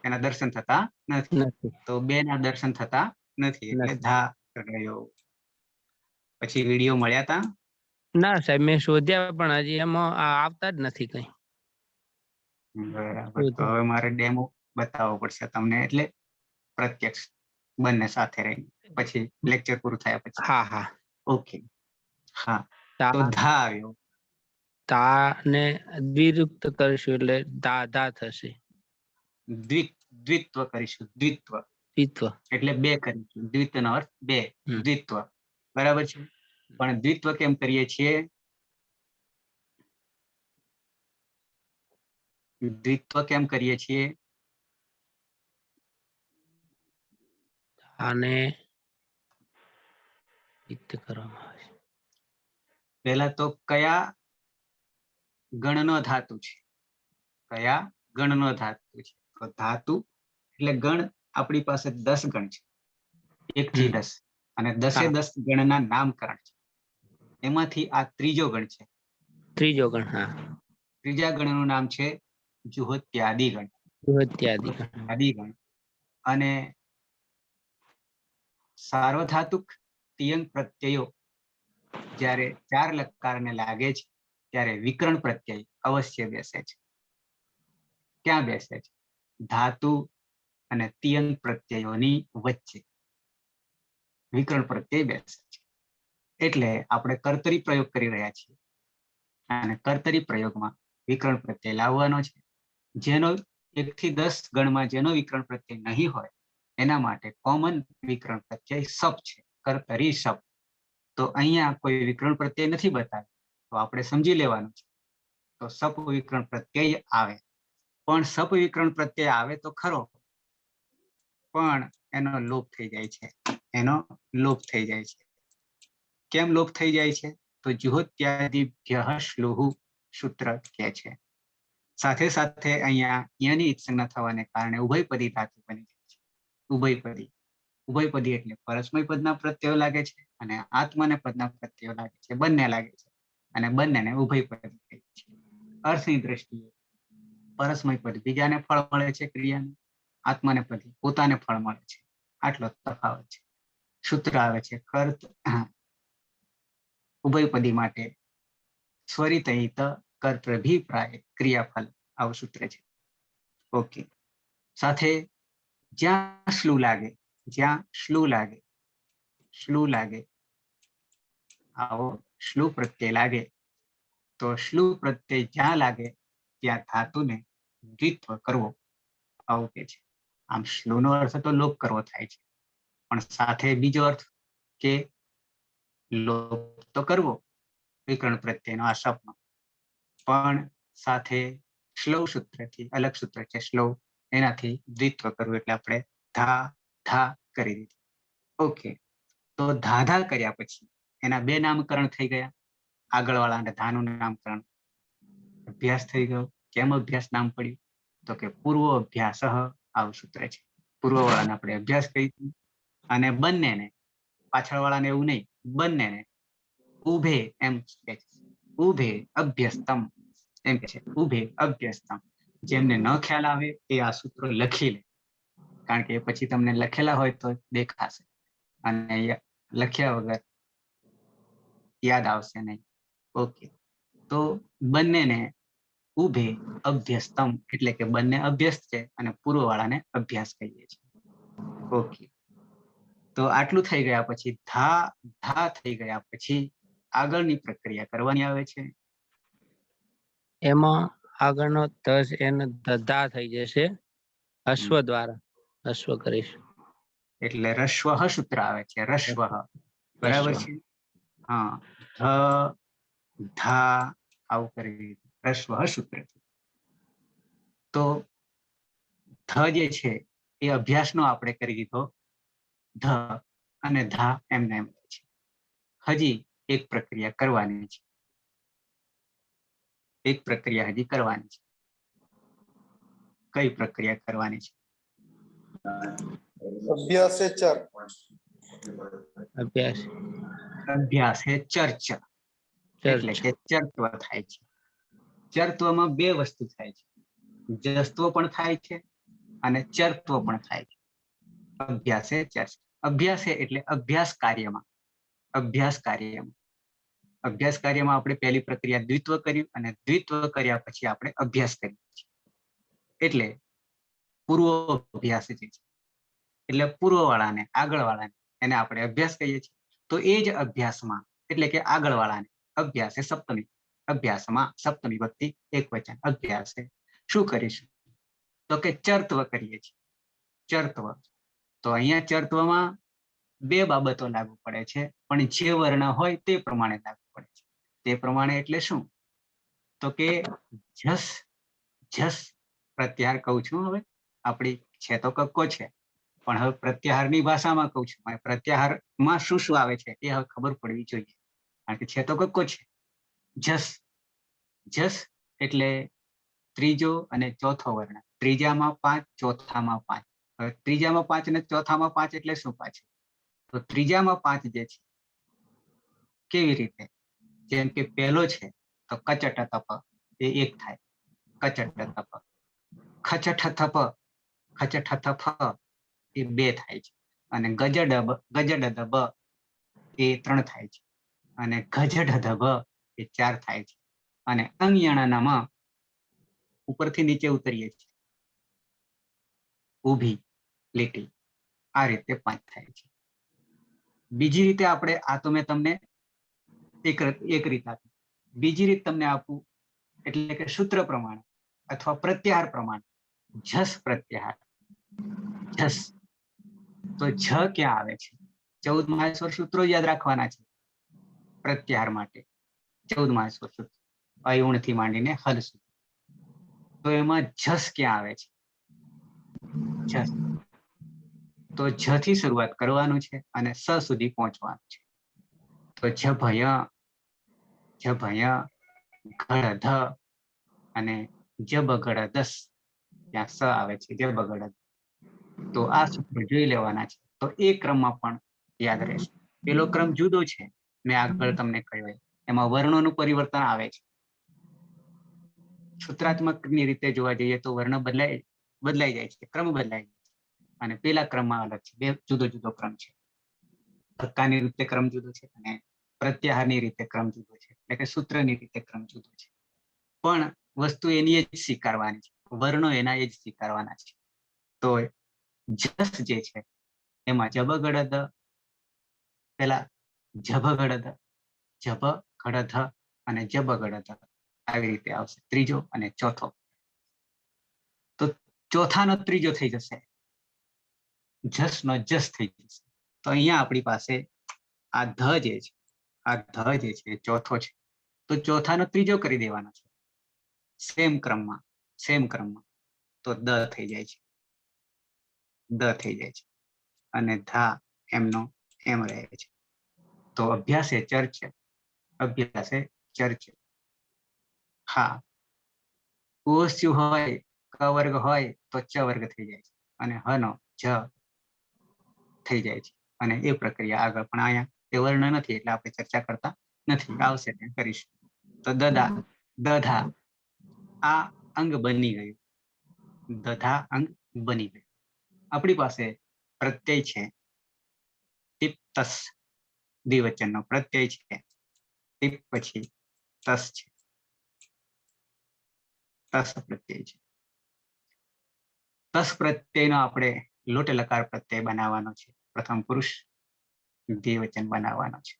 એના દર્શન થતા નથી. તો બે ના દર્શન થતા નથી એટલે ધા રહ્યો. પછી વિડીયો મળ્યા તા? ના સાહેબ, મેં શોધ્યા પણ હજી એમાં આવતા જ નથી કઈ. બરાબર. તો હવે મારે ડેમો બતાવવો પડશે તમને, એટલે પ્રત્યક્ષ બંને સાથે રહી પછી લેક્ચર પૂરું થયા પછી. હા હા. ઓકે. હા, તો ધા આવ્યો. તા ને દ્વિરુક્ત કરીશું એટલે ધા થશે. દ્વિત્વ કરીશું. દ્વિત્વ દ્વિત્વ એટલે બે કરીશું. દ્વિત્વનો અર્થ બે, દ્વિત્વ. બરાબર છે. પણ દ્વિત્વ કેમ કરીએ છીએ? દ્વિત્વ કેમ કરીએ છીએ? અને યુક્ત કરવામાં આવે છે. પહેલા તો કયા ગણનો ધાતુ છે? કયા ગણનો ધાતુ છે? તો ધાતુ એટલે ગણ આપણી પાસે 10 ગણ છે, 1 થી 10, અને 10 એ 10 ગણના નામકરણ છે. એમાંથી આ ત્રીજો ગણ છે. ત્રીજો ગણ. હા, ત્રીજા ગણનું નામ છે જુહોત્યાદિ ગણ. બૃહત્યાદિ ગણ. આદિ ગણ. અને સાર્વધાતુક તિયંગ પ્રત્યયો જ્યારે 4 લકારને લાગે છે ત્યારે વિકરણ પ્રત્યય અવશ્ય બેસે છે. ક્યાં બેસે છે? ધાતુ અને તિયંગ પ્રત્યયોની વચ્ચે વિકરણ પ્રત્યય બેસે છે. એટલે આપણે કર્તરી પ્રયોગ કરી રહ્યા છીએ, અને કર્તરી પ્રયોગમાં વિકરણ પ્રત્યય લાવવાનો છે. જેનો 1 થી 10 ગણમાં જેનો વિકરણ પ્રત્યય નહીં હોય એના માટે કોમન વિકરણ પ્રત્યય સપ છે, કર્તરી સપ. તો અહીંયા કોઈ વિકરણ પ્રત્યય નથી બતાવ્યો, તો આપણે સમજી લેવાનું છે. તો સપ વિકરણ પ્રત્યય આવે, પણ સપ વિકરણ પ્રત્યય આવે તો ખરો, પણ એનો લોપ થઈ જાય છે. એનો લોપ થઈ જાય છે. કેમ લોપ થઈ જાય છે? તો જુહોત્યાદિભ્યઃ શ્લુહુ સૂત્ર કહે છે. સાથે સાથે અહીંયા યની ઇત્સંજ્ઞા થવાને કારણે ઉભયપદી ધાતુ બની જાય છે. ઉભયપદી. ઉભયપદી એટલે પરસ્મય પદના પ્રત્યયો લાગે છે અને આત્માને પદના પ્રત્યયો લાગે છે, બંને લાગે છે, અને બંનેને ઉભયપદી કહે છે. અર્થની દ્રષ્ટિએ પરસ્મય પદ બીજાને ફળ મળે છે ક્રિયાને, આત્માને પદ પોતાને ફળ મળે છે. આટલો તફાવત છે. સૂત્ર આવે છે કર્ત ઉભયપદી માટે સ્વરિતહિત કર્તૃભિપ્રાય ક્રિયાફલ, આવું સૂત્ર છે. ઓકે. સાથે જ્યાં શ્લુ લાગે, જ્યાં શ્લુ લાગે, શ્લુ લાગે, આવો શ્લુ પ્રત્યય લાગે, તો શ્લુ પ્રત્યય જ્યાં લાગે ત્યાં ધાતુને દ્વિત્વ કરવો, આવું કે છે. આમ શ્લુનો અર્થ તો લોપ કરવો થાય છે, પણ સાથે બીજો અર્થ કે લોપ તો કરવો વિકરણ પ્રત્યયનો આ સપનો, પણ સાથે શ્લવ સૂત્રથી અલગ સૂત્ર છે શ્લવ, એનાથી દ્વિત્વ કરવું, એટલે આપણે ધા ધા કરી દીધું. ઓકે. તો ધાધા કર્યા પછી એના 2 નામકરણ થઈ ગયા. આગળવાળા અને ધાનું નામકરણ અભ્યાસ થઈ ગયો. કેમ અભ્યાસ નામ પડ્યું? તો કે પૂર્વ અભ્યાસ, આવું સૂત્ર છે. પૂર્વવાળાને આપણે અભ્યાસ કરી, અને બંનેને, પાછળવાળાને એવું નહીં, બંનેને ઉભે એમ કહે છે. ઉભે અભ્યસ્તમ એમ કે છે. ઉભે અભ્યસ્તમ. જેમને ન ખ્યાલ આવે એ આ સૂત્રો લખી લે, કારણ કે પછી તમને લખેલા હોય તો દેખાશે, અને લખ્યા વગર યાદ આવશે નહીં. ઓકે. તો બંનેને ઉભે અભ્યસ્તમ એટલે કે બંને અભ્યસ્ત છે, અને પૂર્વવાળાને અભ્યાસ કહીએ છીએ. ઓકે. તો આટલું થઈ ગયા પછી ધા ધા થઈ ગયા પછી આગળની પ્રક્રિયા કરવાની આવે છે. એમાં આગળનો તસ એને ધધા થઈ જશે અશ્વ દ્વારા. અશ્વ કરીશ એટલે રસ્વ સૂત્ર આવે છે. રસ્વ, બરાબર છે. હા, ધ ધા આવું કરી રસ્વ સૂત્ર. તો ધ જે છે એ અભ્યાસનો આપણે કરી દીધો ધ, અને ધા એમને એમ છે. હજી એક પ્રક્રિયા કરવાની છે. એક પ્રક્રિયા હજી કરવાની છે. કઈ પ્રક્રિયા કરવાની છે? અભ્યાસે ચર. અભ્યાસ. અભ્યાસ એ ચર્ચ, એટલે કે ચરત્વ થાય છે. ચરત્વમાં 2 વસ્તુ થાય છે, જસ્ત્વ પણ થાય છે અને ચરત્વ પણ થાય છે. અભ્યાસ એ ચર્ચ. અભ્યાસ એટલે અભ્યાસ કાર્યમાં, અભ્યાસ કાર્યમાં, અભ્યાસ કાર્યમાં આપણે પહેલી પ્રક્રિયા દ્વિત્વ કર્યું, અને દ્વિત્વ કર્યા પછી આપણે અભ્યાસ કરીએ છીએ. એટલે પૂર્વ અભ્યાસ છે. એટલે પૂર્વવાળાને, આગળવાળાને, એને આપણે અભ્યાસ કહીએ છીએ. તો એ જ અભ્યાસમાં, એટલે કે આગળવાળાને અભ્યાસ એ સપ્તમી, અભ્યાસમાં સપ્તમી વિભક્તિ એકવચન અભ્યાસે શું કરીશું? તો કે ચરત્વ કરીએ છીએ. ચરત્વ. તો અહીંયા ચરત્વમાં 2 બાબતો લાગુ પડે છે, પણ જે વર્ણ હોય તે પ્રમાણે લાગુ પડે છે. તે પ્રમાણે એટલે શું? તો કે જસ, જસ પ્રત્યાહાર કહું છું. હવે આપણી છે તો કક્કો છે, પણ હવે પ્રત્યાહારની ભાષામાં કહું છું, પ્રત્યાહારમાં શું શું આવે છે એ હવે ખબર પડવી જોઈએ, કારણ કે છે તો કક્કો છે. જસ, જસ એટલે ત્રીજો અને ચોથો વર્ણ. ત્રીજામાં 5, ચોથામાં 5. હવે ત્રીજામાં 5 અને ચોથામાં 5 એટલે શું પાછું? તો ત્રીજામાં 5 જે છે કેવી રીતે? જેમ કે પહેલો છે તો કચટ તપ એ 1 થાય, કચટ તપ. ખચઠ થપ, ખચઠ થપ એ 2 થાય છે. અને ગજડ બ એ 3 થાય છે. અને ગજડ બ એ 4 થાય છે. અને અંગયણાનામાં ઉપરથી નીચે ઉતરીએ છીએ, ઊભી લીટી, આ રીતે 5 થાય છે. બીજી રીતે આપણે, આ તો મેં તમને એક રીત આપી. બીજી રીત તમને આપું, એટલે કે સૂત્ર પ્રમાણે અથવા પ્રત્યાહાર પ્રમાણે. જસ પ્રત્યાહાર. જસ તો જ ક્યાં આવે છે? 14 માહેશ્વર સૂત્રો યાદ રાખવાના છે પ્રત્યાહાર માટે. 14 માહેશ્વર સૂત્રો, અયુણ થી માંડીને હલ સુધી. તો એમાં જસ ક્યાં આવે છે? જસ તો જ થી શરૂઆત કરવાનું છે અને સ સુધી પહોંચવાનું છે. તો જભય, જભય, ઘડધ અને જબગડદસ, ત્યાં સ આવે છે, જબગડદ. તો આ સૂત્ર જોઈ લેવાના છે. તો એ ક્રમમાં પણ યાદ રહેશે. પેલો ક્રમ જુદો છે, મેં આગળ તમને કહ્યું, એમાં વર્ણોનું પરિવર્તન આવે છે. સૂત્રાત્મકની રીતે જોવા જઈએ તો વર્ણ બદલાઈ જાય છે, ક્રમ બદલાય જાય છે. અને પેલા ક્રમમાં અલગ છે, બે જુદો જુદો ક્રમ છે. ધક્કાની રીતે ક્રમ જુદો છે અને પ્રત્યાહારની રીતે ક્રમ જુદો છે, એટલે કે સૂત્રની રીતે ક્રમ જુદો છે. પણ વસ્તુ એની જ સ્વીકારવાની છે, વર્ણો એના એ જ સ્વીકારવાના છે. તો જસ જે છે એમાં જબગડદ, પેલા જભગડદ, જભગડધ અને જબગડધ, આવી રીતે આવશે ત્રીજો અને ચોથો. તો ચોથાનો ત્રીજો થઈ જશે, જસ નો જસ થઈ જશે. તો અહીંયા આપણી પાસે આ ધ જે છે, આ ધ જે છે ચોથો છે. તો ચોથાનો ત્રીજો કરી દેવાનો છે, સેમ ક્રમમાં. તો દ થઈ જાય છે, દ થઈ જાય છે. અને ધા એમનો એમ રહે છે. તો અભ્યાસે ચર છે, અભ્યાસે ચર છે. હા, ઓસ્યુ હોય, ક વર્ગ હોય તો ચ વર્ગ થઈ જાય છે, અને હનો જ થઈ જાય છે. અને એ પ્રક્રિયા આગળ, પણ અહીંયા એ વર્ણ નથી એટલે આપણે ચર્ચા કરતા નથી, આવશે ત્યાં કરીશું. તો દદા, દધા, આ અંગ બની ગયું, દધા અંગ બની ગયું. આપણી પાસે પ્રત્યય છે ટીપ-તસ, દ્વિવચનનો પ્રત્યય છે. ટીપ પછી તસ છે, તસ પ્રત્યય છે. તસ પ્રત્યયનો આપણે લોટ લકાર પ્રત્યય બનાવવાનો છે, પ્રથમ પુરુષ દ્વિવચન બનાવવાનો છે.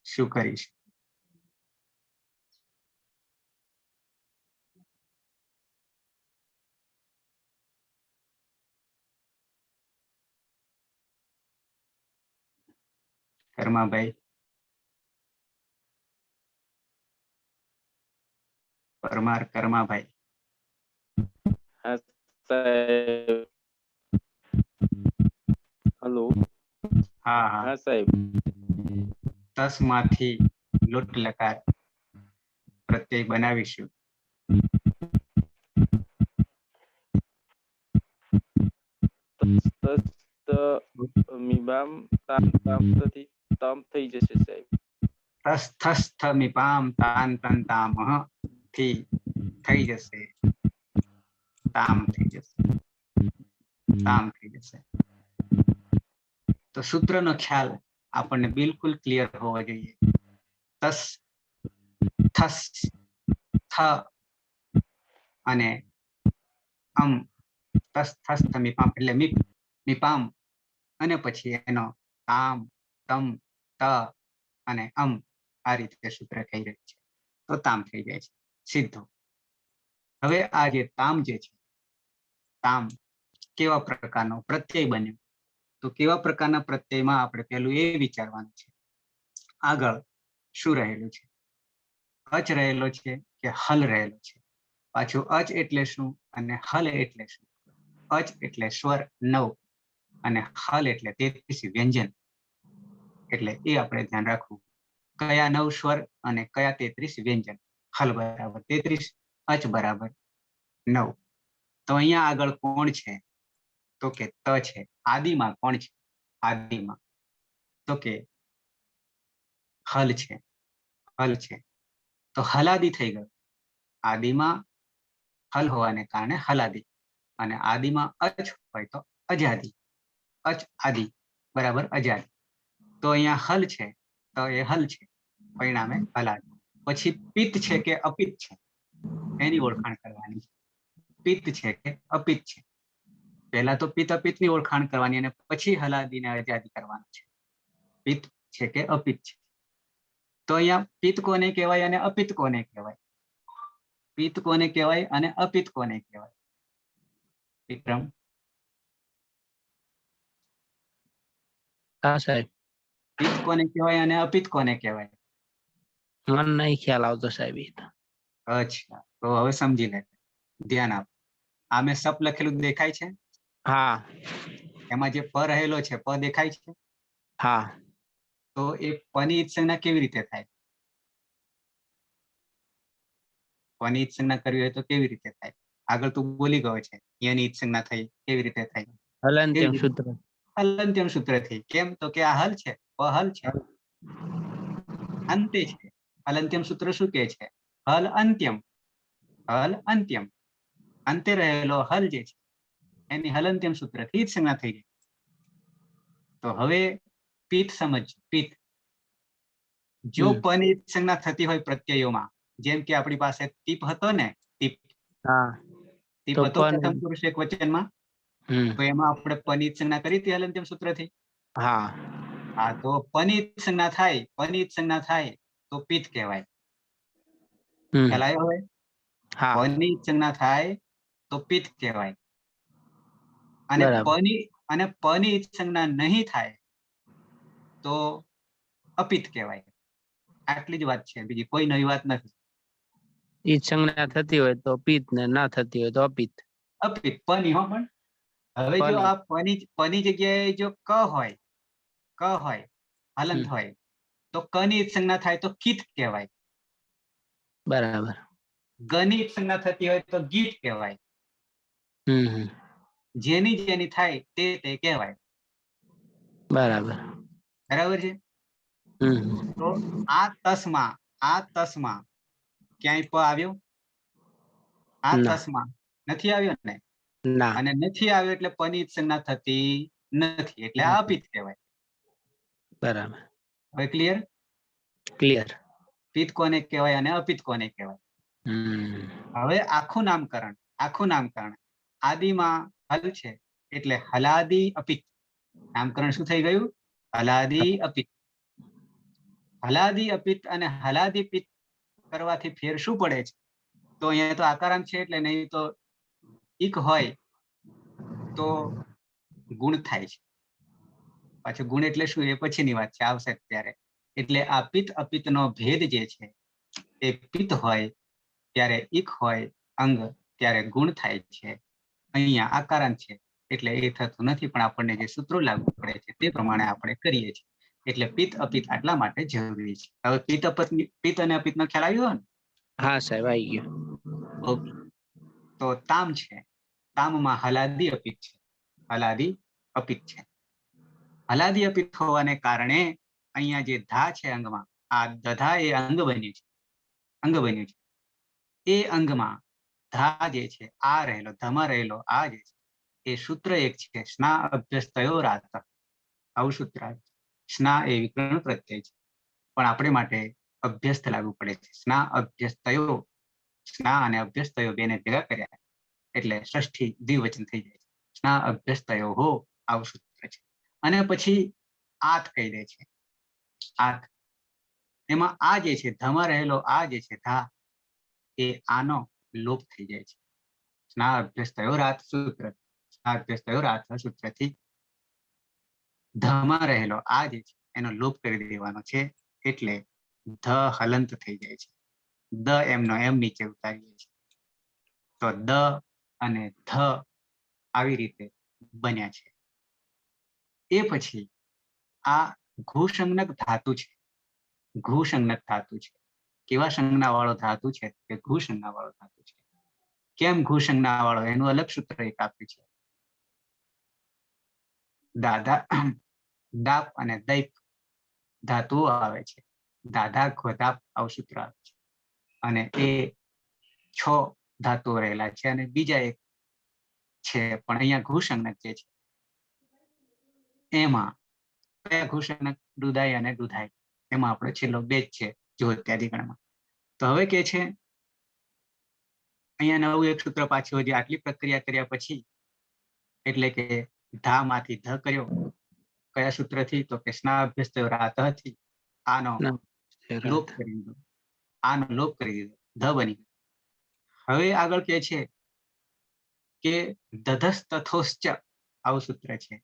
શું કરીશ? કર્માભાઈ, પરમાર કર્માભાઈ. હેલો. હા હા, હા સાહેબ. તસ માંથી લોટ લકાર પ્રત્યય બનાવીશું. મીબામ તામ તામ થી તમ થઈ જશે સાહેબ. તસ થસ થ મીપામ તાન તન તામહ થી થઈ જશે, તામ થઈ જશે, તામ થઈ જશે. તો સૂત્રનો ખ્યાલ આપણને બિલકુલ ક્લિયર હોવો જોઈએ. તસ, થસ, થ અને તસ થસ થ મીપામ એટલે મીપામ, અને પછી એનો તામ, તમ, ત અને આ રીતે સૂત્ર થઈ રહ્યું છે. તો તામ થઈ જાય છે સીધો. હવે આ જે તામ જે છે, તામ કેવા પ્રકારનો પ્રત્યય બન્યો? તો કેવા પ્રકારના પ્રત્યયમાં આપણે પેલું એ વિચારવાનું છે, આગળ શું રહેલું છે, અચ રહેલો છે કે હલ રહેલો છે? પાછું અચ એટલે શું અને હલ એટલે શું? અચ એટલે સ્વર 9 અને હલ એટલે 33 વ્યંજન. એટલે એ આપણે ધ્યાન રાખવું, કયા 9 સ્વર અને કયા 33 વ્યંજન. હલ બરાબર 33, અચ બરાબર 9. તો અહીંયા આગળ કોણ છે? તો કે ત છે. આદિમાં કોણ છે? આદિમાં તો કે હલ છે. હલ છે તો હલાદી થઈ ગયો. આદિમાં હલ હોવાને કારણે હલાદી, અને આદિમાં અચ હોય તો અજાદી. અચ આદિ બરાબર અજાદી. તો અહીંયા હલ છે તો એ હલ છે, પરિણામે હલાદી. પછી પિત્ત છે કે અપિત્ત છે એની ઓળખાણ કરવાની છે. પિત્ત છે કે અપિત્ત છે. પહેલા તો પિત્ત અપિત્તની ઓળખાણ કરવાની અને પછી હલાદીને અજાદી કરવાની છે. પિત્ત છે કે અપિત્ત છે. તો અહીંયા પિત્ત કોને કહેવાય અને અપિત્ત કોને કહેવાય? પિત્ત કોને કહેવાય અને અપિત્ત કોને કહેવાય? વિક્રમ? હા સાહેબ, પિત્ત કોને કહેવાય અને અપિત્ત કોને કહેવાય? મને નહીં ખ્યાલ આવતો સાહેબ. અચ્છા, તો હવે સમજી લે, ધ્યાન આપ. આ મેં સપ લખેલું દેખાય છે? હા એમાં જે પ રહેલો છે, પ દેખાય છે? હા તો એ પની ઈચ્છના કેવી રીતે થાય? પની ઈચ્છના કરવી હોય તો કેવી રીતે થાય? આગળ તું બોલી ગયો છે, એની ઈચ્છના થઈ કેવી રીતે થાય? હલંત્યમ સૂત્ર. હલંત્યમ સૂત્રથી. કેમ? તો કે આ હલ છે, પ હલ છે, અંતે છે. હલંત્યમ સૂત્ર શું કહે છે? હલ અંત્યમ. હલ અંત્યમ. અંતે રહેલો હલ જે છે એની હલંત્યમ સૂત્રથી જ સંજ્ઞા થઈ જાય. તો હવે પિત્ત સમજ. પિત્ત જો પની સંજ્ઞા થતી હોય પ્રત્યયોમાં, જેમ કે આપણી પાસે ટીપ હતો ને, ટીપ. હા ટીપ તો હતો પ્રથમ પુરુષ એક વચનમાં. તો એમાં આપણે પની સંજ્ઞા કરી હતી હલંત્યમ સૂત્રથી. હા હા, તો પની સંજ્ઞા થાય, પની સંજ્ઞા થાય તો પિત્ત કહેવાય. ખ્યાલ આવ્યો હવે? હા પની સંજ્ઞા થાય તો પિત્ત કહેવાય. અને પની સંજ્ઞા નહીં થાય તો અપિત્ત કહેવાય. આટલી જ વાત છે, બીજી કોઈ નવી વાત નથી. ઈ સંજ્ઞા થતી હોય તો પિત્ત ને ના થતી હોય તો અપિત્ત. અપિત્ત પની હો. પણ હવે જો આ પની જગ્યાએ જો ક હોય, હલંત હોય, તો ક ની સંજ્ઞા થાય તો કિત કહેવાય. બરાબર. ગ ની સંજ્ઞા થતી હોય તો ગીત કહેવાય. જેની થાય તે કહેવાય. બરાબર. બરાબર છે. તો આ તસમાં ક્યાંય પ આવ્યો? આ તસમાં નથી આવ્યો ને? ના. અને નથી આવ્યો એટલે પની સંજ્ઞા થતી નથી, એટલે આ અપિત્ત કહેવાય. બરાબર. હવે ક્લિયર? ક્લિયર. પિત્ત કોને કહેવાય અને અપિત્ત કોને કહેવાય? હવે આખું નામકરણ. આદિમાં હલ છે એટલે હલાદી અપિત્ત. નામકરણ શું થઈ ગયું? હલાદી અપિત્ત. હલાદી અપિત્ત અને હલાદી પિત્ત કરવાથી ફેર શું પડે છે? તો અહીંયા તો આકારાંત છે એટલે નહીં તો ઈક હોય તો ગુણ થાય છે. પાછું ગુણ એટલે શું એ પછીની વાત છે, આવશે ત્યારે. એટલે આ પિત્ત અપિત્ત નો ભેદ જે છે એ પિત્ત હોય ત્યારે ઈક હોય અંગ ત્યારે ગુણ થાય છે. અહીંયા આકારાંત છે એટલે એ થતું નથી, પણ આપણને જે સૂત્રો લાગુ પડે છે તે પ્રમાણે આપણે કરીએ છીએ. એટલે પિત્ત અપિત્ત આટલા માટે જરૂરી છે. હવે પિત્ત અને અપિત્ત નો ખ્યાલ આવ્યો ને? હા સાહેબ, આવી ગયો. ઓકે. તો તામ છે, તામમાં હલાદી અપિત્ત છે. હલાદી અપિત્ત છે. હલાદી અપિત્ત હોવાને કારણે અહીંયા જે ધા છે અંગમાં, આ દધા એ અંગ બન્યું છે. એ અંગમાં ધા જે છે, આ રહેલો, ધમાં રહેલો આ જે છે એ સૂત્ર એક છે, સ્ના અભ્યસ્તયો રાત. આવું સૂત્ર આવે છે. સ્ના એ વિકર્ણ પ્રત્યય છે, પણ આપણે માટે અભ્યસ્ત લાગુ પડે છે. સ્ના અભ્યસ્તયો. સ્ના અને અભ્યસ્તયો બેને ભેગા કર્યા એટલે ષષ્ઠી દ્વિવચન થઈ જાય છે. સ્ના અભ્યસ્તયો હો, આવું સૂત્ર છે. અને પછી આત કહી દે છે. આત એમાં આ જે છે, ધમાં રહેલો આ જે છે ધા, એ આનો લોપ થઈ જાય છે. સ્ના અભ્યસ્તયો રાત સૂત્ર. સ્ના અભ્યસ્તયો રાત સૂત્રથી ધમાં રહેલો આ જે છે એનો લોપ કરી દેવાનો છે, એટલે ધ હલંત થઈ જાય છે. દ એમનો એમ નીચે ઉતારી જાય છે. તો દ અને ધ આવી રીતે બન્યા છે. એ પછી આ ઘુસંજ્ઞક ધાતુ છે. ઘુસંજ્ઞક ધાતુ છે. કેવા સંજ્ઞા વાળો ધાતુ છે? કે ઘુસંજ્ઞા વાળો ધાતુ છે. કેમ ઘુસંજ્ઞા વાળો? એનું અલગ સૂત્ર એક આપ્યું છે. દાદા દાપ અને દૈપ ધાતુઓ આવે છે. દાદા ઘોધાપ આવું સૂત્ર આવે છે. અને એ 6 ધાતુઓ રહેલા છે અને બીજા એક છે, પણ અહીંયા ઘુસંજ્ઞક જે છે એમાં કયા ઘુસંજ્ઞક? દુધાઈ અને દુધાઈ. એમાં આપણે છેલ્લો બે જ છે જોત્યાધિકરણમાં. તો હવે કે છે અહીંયા નવું એક સૂત્ર પાછું, હજી આટલી પ્રક્રિયા કર્યા પછી, એટલે કે ધા માંથી ધ કર્યો. કયા સૂત્રથી? તો કે સ્નાભ્યસ્ત રાતથી આનો લોપ કરી દીધો. આનો લોપ કરી દીધો, ધ બની ગયો. હવે આગળ કે છે કે દધસ તથોશ્ચ આવું સૂત્ર છે.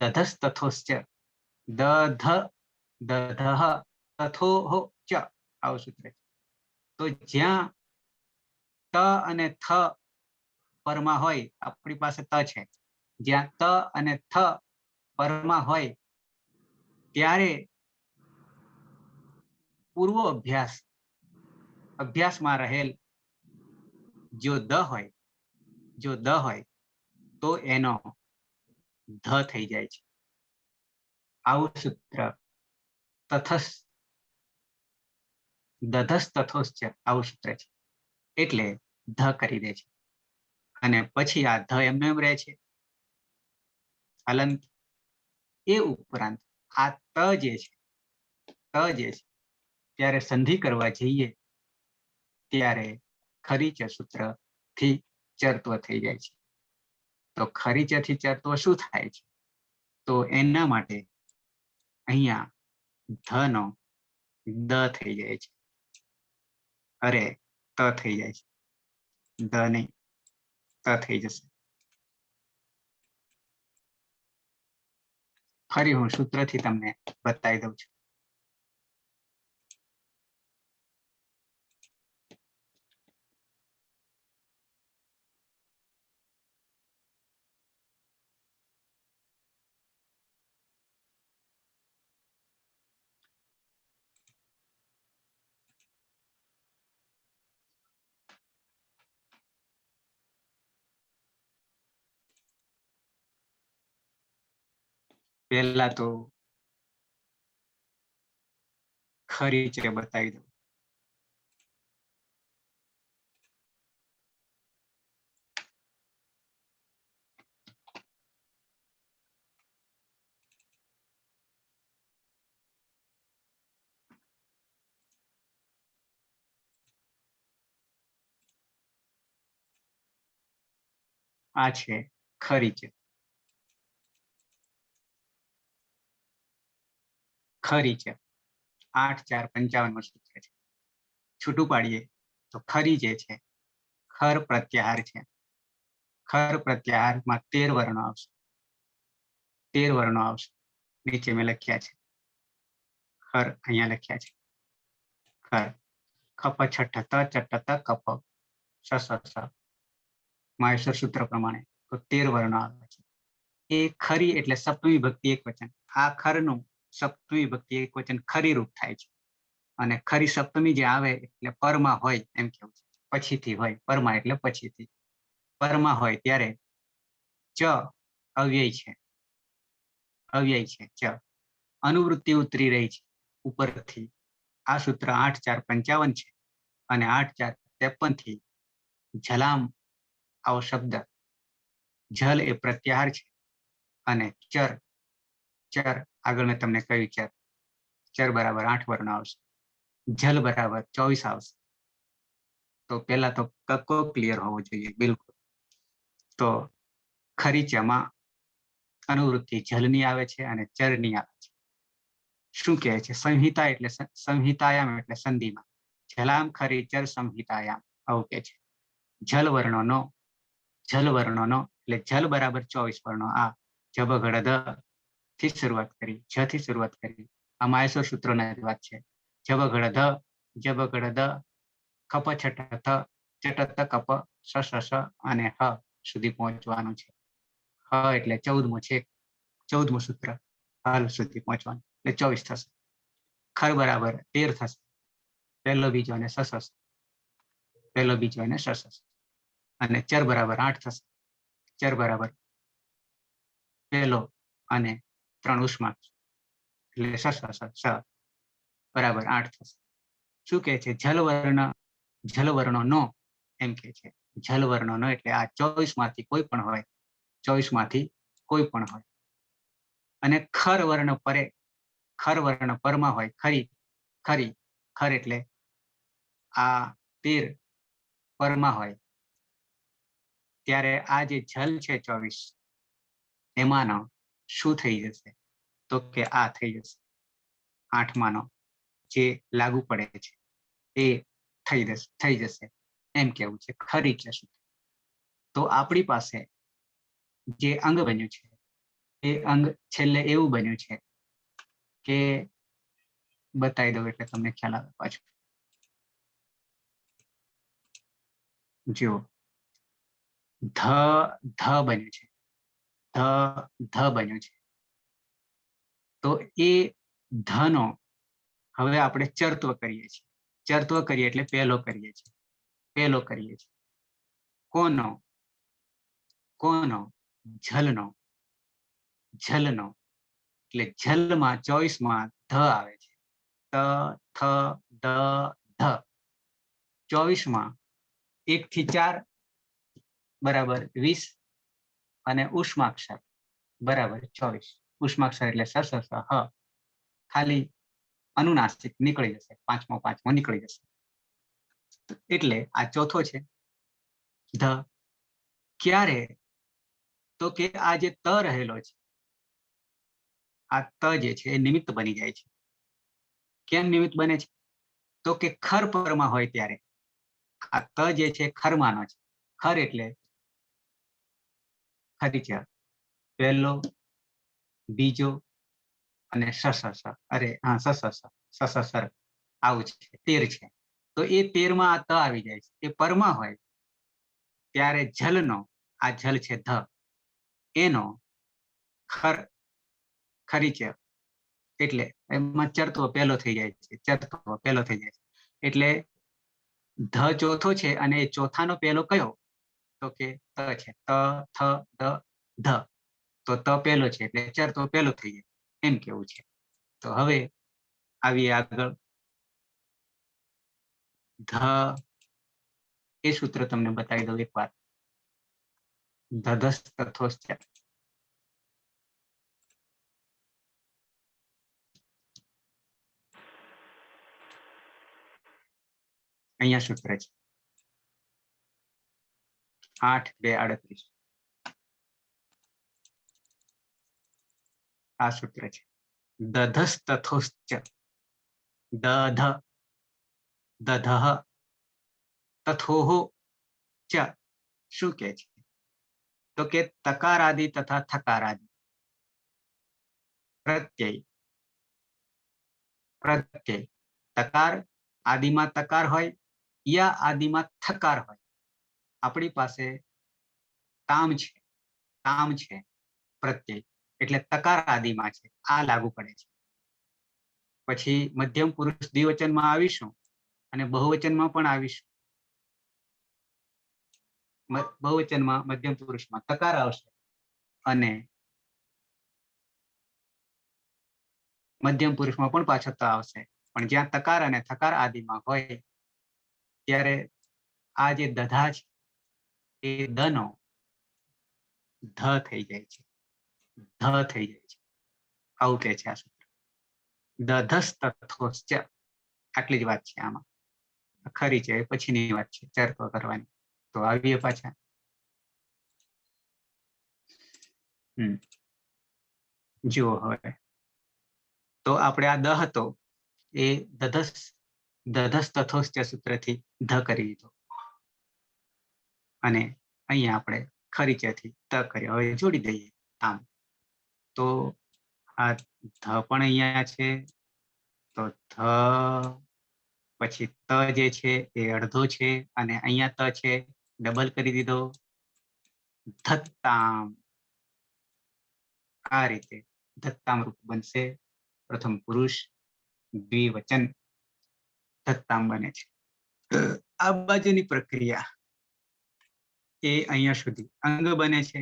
દધસ તથોશ્ચ, દધ દધઃ તથોહ ચ આવું સૂત્ર છે. તો જ્યાં ત અને થ પરમાં હોય, આપણી પાસે ત છે, જ્યાં ત અને થ પરમાં હોય ત્યારે પૂર્વ અભ્યાસમાં રહેલ જો દ હોય તો એનો ધ થઈ જાય છે. આવું સૂત્ર તથસ દધસ તથોસ છે, આવું સૂત્ર છે. એટલે ધ કરી દે છે અને પછી આ ધ એમને એમ રહે છે હલંત. એ ઉપરાંત આ ત જે છે ત્યારે સંધિ કરવા જઈએ ત્યારે ખરીચ સૂત્ર થી ચરત્વ થઈ જાય છે. તો ખરીચ થી ચરત્વ શું થાય છે? તો એના માટે અહીંયા ધ નો દ થઈ જાય છે. અરે ત થઈ જાય છે, દ નહીં ત થઈ જશે. ફરી હું સૂત્રથી તમને બતાવી દઉં છું. પહેલા તો ખરી છે બતાવી દઉં. આ છે ખરી છે. ખરી છે 8-4-55 નું સૂત્ર છે. છૂટું પાડીએ તો ખરી જે છે ખર પ્રત્યાહાર છે. ખર પ્રત્યાહારમાં 13 વર્ણો આવશે. 13 વર્ણો આવશે. નીચે મેં લખ્યા છે. ખર અહીંયા લખ્યા છે. ખર ખપ છઠ્ઠ ત ચટ્ટ ત કપ સ સ સ માહેશ્વર સૂત્ર પ્રમાણે તો 13 વર્ણો આવે છે. એ ખરી એટલે સપ્તમી વિભક્તિ એક વચન. આ ખરનું સપ્તમી વિભક્તિ એક વચન ખરી રૂપ થાય છે. અને ખરી સપ્તમી જે આવે એટલે પરમાં હોય એમ કેવું છે. પછીથી હોય, પરમાં એટલે પછીથી. પરમાં હોય ત્યારે ચ અવ્યય છે. અવ્યય છે ચ. અનુવૃત્તિ ઉતરી રહી છે ઉપરથી. આ સૂત્ર 8-4-55 છે અને 8-4-53 થી જલામ આવો શબ્દ. જલ એ પ્રત્યાહાર છે અને ચર આગળ મેં તમને કહ્યું ચર બરાબર 8 વર્ણ આવશે. જલ બરાબર 24 આવશે. તો પેલા તો કક્કો ક્લિયર હોવો જોઈએ બિલકુલ. તો ખરીચામાં અનુવૃત્તિ જલની આવે છે અને ચરની આવે છે. શું કહે છે? સંહિતા એટલે સંહિતાયામ એટલે સંધિમાં. જલામ ખરી ચર સંહિતાયામ આવું કે છે. જલ વર્ણોનો એટલે જલ બરાબર 24 વર્ણો. આ જબગડ થી શરૂઆત કરી, જ થી શરૂઆત કરી. આ માહેશ્વર સૂત્રોની વાત છે. જબગડ ધ ખપ છઠ્ઠ થ ચટ ત કપ સ સ સ અને હ સુધી પહોંચવાનું છે. હ એટલે 14મો છે, 14મું સૂત્ર હલ સુધી પહોંચવાનું એટલે 24 થશે. ખર બરાબર 13 થશે. પહેલો બીજો અને સસ, પહેલો બીજો અને સસ, અને ચર બરાબર 8 થશે. ચર બરાબર પહેલો અને 3 ઉષ્મા એટલે સ બરાબર 8 થશે. શું કહે છે? જલવર્ણો નો એમ કે છે. જલવર્ણો નો એટલે આ 24 માંથી કોઈ પણ હોય, 24 માંથી કોઈ પણ હોય. અને ખર વર્ણ પરમાં હોય. ખરી ખર એટલે આ 13 પરમાં હોય ત્યારે આ જે જલ છે 24 એમાંનો શું થઈ જશે? તો કે આ થઈ જશે. 8માનો જે લાગુ પડે છે એ થઈ જશે એમ કેવું છે. ખરી છે શું? તો આપણી પાસે જે અંગ બન્યું છે એ અંગ છેલ્લે એવું બન્યું છે કે બતાવી દઉં એટલે તમને ખ્યાલ આવે પાછું. જુઓ, ધ બન્યું છે. ધ બન્યું છે. તો એ ધનો હવે આપણે ચરત્વ કરીએ છીએ. ચરત્વ કરીએ એટલે પહેલો કરીએ છીએ. કોનો? જલનો. એટલે જલમાં 24માં ધ આવે છે. ત, થ, દ, ધ. 24માં 1 થી 4 બરાબર 20 અને ઉષ્માક્ષર બરાબર 24. ઉષ્માક્ષર એટલે સ સ સ હ. ખાલી અનુનાસિક નીકળી જશે. પાંચમો નીકળી જશે. એટલે આ ચોથો છે ધ. ક્યારે? તો કે આ જે ત રહેલો છે, આ ત જે છે એ નિમિત્ત બની જાય છે. કેમ નિમિત્ત બને છે? તો કે ખર પરમાં હોય ત્યારે આ ત જે છે ખરમાનો છે. ખર એટલે ખરીચર, પહેલો, બીજો અને સસ આવું છે. 13 છે. તો એ 13માં આ ત આવી જાય છે. એ પરમાં હોય ત્યારે જલનો, આ જલ છે ધ, એનો ખરીચર એટલે એમાં ચરત્વ પહેલો થઈ જાય છે. એટલે ધ ચોથો છે અને એ ચોથાનો પહેલો કયો? તો કે ત છે. ત, થ, દ, ધ. તો ત પહેલો છે એટલે ચરત્વ પહેલો થઈ જાય એમ કેવું છે. તો હવે આવીએ આગળ. ધ એ સૂત્ર તમને બતાવી દઉં એકવાર. ધધસ તથોશ્ચ. અહીંયા સૂત્ર છે 8:2:38. આ સૂત્ર છે. દધસ તથોશ્ચ. દધઃ તથોહ ચ. શું કે છે? તો કે તકારાદિ તથા થકારાદિ પ્રત્યય તકાર આદિમાં તકાર હોય યા આદિમાં થકાર હોય. આપણી પાસે તામ છે પ્રત્યય એટલે તકાર આદિમાં છે. આ લાગુ પડે છે. પછી મધ્યમ પુરુષ દ્વિવચનમાં આવીશું અને બહુવચનમાં પણ આવીશું. બહુવચનમાં મધ્યમ પુરુષમાં તકાર આવશે અને મધ્યમ પુરુષમાં પણ પાછો ત આવશે. પણ જ્યાં તકાર અને થકાર આદિમાં હોય ત્યારે આ જે દધા છે એ દનો ધ થઈ જાય છે. આવું કે છે આ સૂત્ર. દધસ તથોશ્ચ. આટલી જ વાત છે આમાં. ખરી છે પછીની વાત છે ચર્ચા કરવાની. તો આવીએ પાછા. જુઓ હવે તો આપણે આ દ હતો એ દધસ તથોશ્ચ સૂત્રથી ધ કરી દીધો અને અહીંયા આપણે ખરીચેથી ત કર્યો. હવે જોડી દઈએ આમ. તો આ ધ પણ અહીંયા છે. તો ધ પછી ત જે છે એ અડધો છે અને અહીંયા ત છે ડબલ કરી દીધો, ધત્તામ. આ રીતે ધત્તામ રૂપ બનશે. પ્રથમ પુરુષ દ્વિવચન ધત્તામ બને છે. આ બાજુની પ્રક્રિયા એ અહીંયા સુધી અંગ બને છે.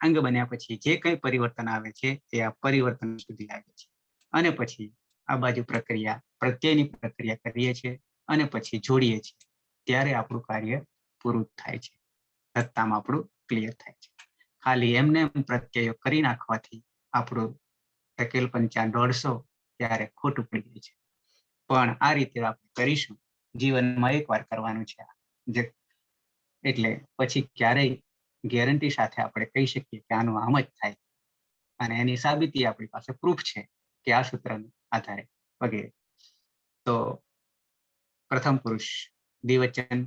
અંગ બન્યા પછી જે કંઈ પરિવર્તન આવે છે એ આ પરિવર્તન સુધી આવે છે અને પછી આ બાજુ પ્રક્રિયા પ્રત્યયની પ્રક્રિયા કરીએ છીએ અને પછી જોડીએ છીએ ત્યારે આપણું કાર્ય પૂરું થાય છે. ધત્તામ આપણું ક્લિયર થાય છે. ખાલી એમને એમ પ્રત્યયો કરી નાખવાથી આપણું ટકેલ પંચાન 150 ત્યારે ખોટું પડી જાય છે. પણ આ રીતે આપણે કરીશું, જીવનમાં એકવાર કરવાનું છે એટલે પછી ક્યારેય ગેરંટી સાથે આપણે કહી શકીએ કે આનું આમ જ થાય અને એની સાબિતી આપણી પાસે પ્રૂફ છે કે આ સૂત્રના આધારે વગેરે. તો પ્રથમ પુરુષ દ્વિવચન,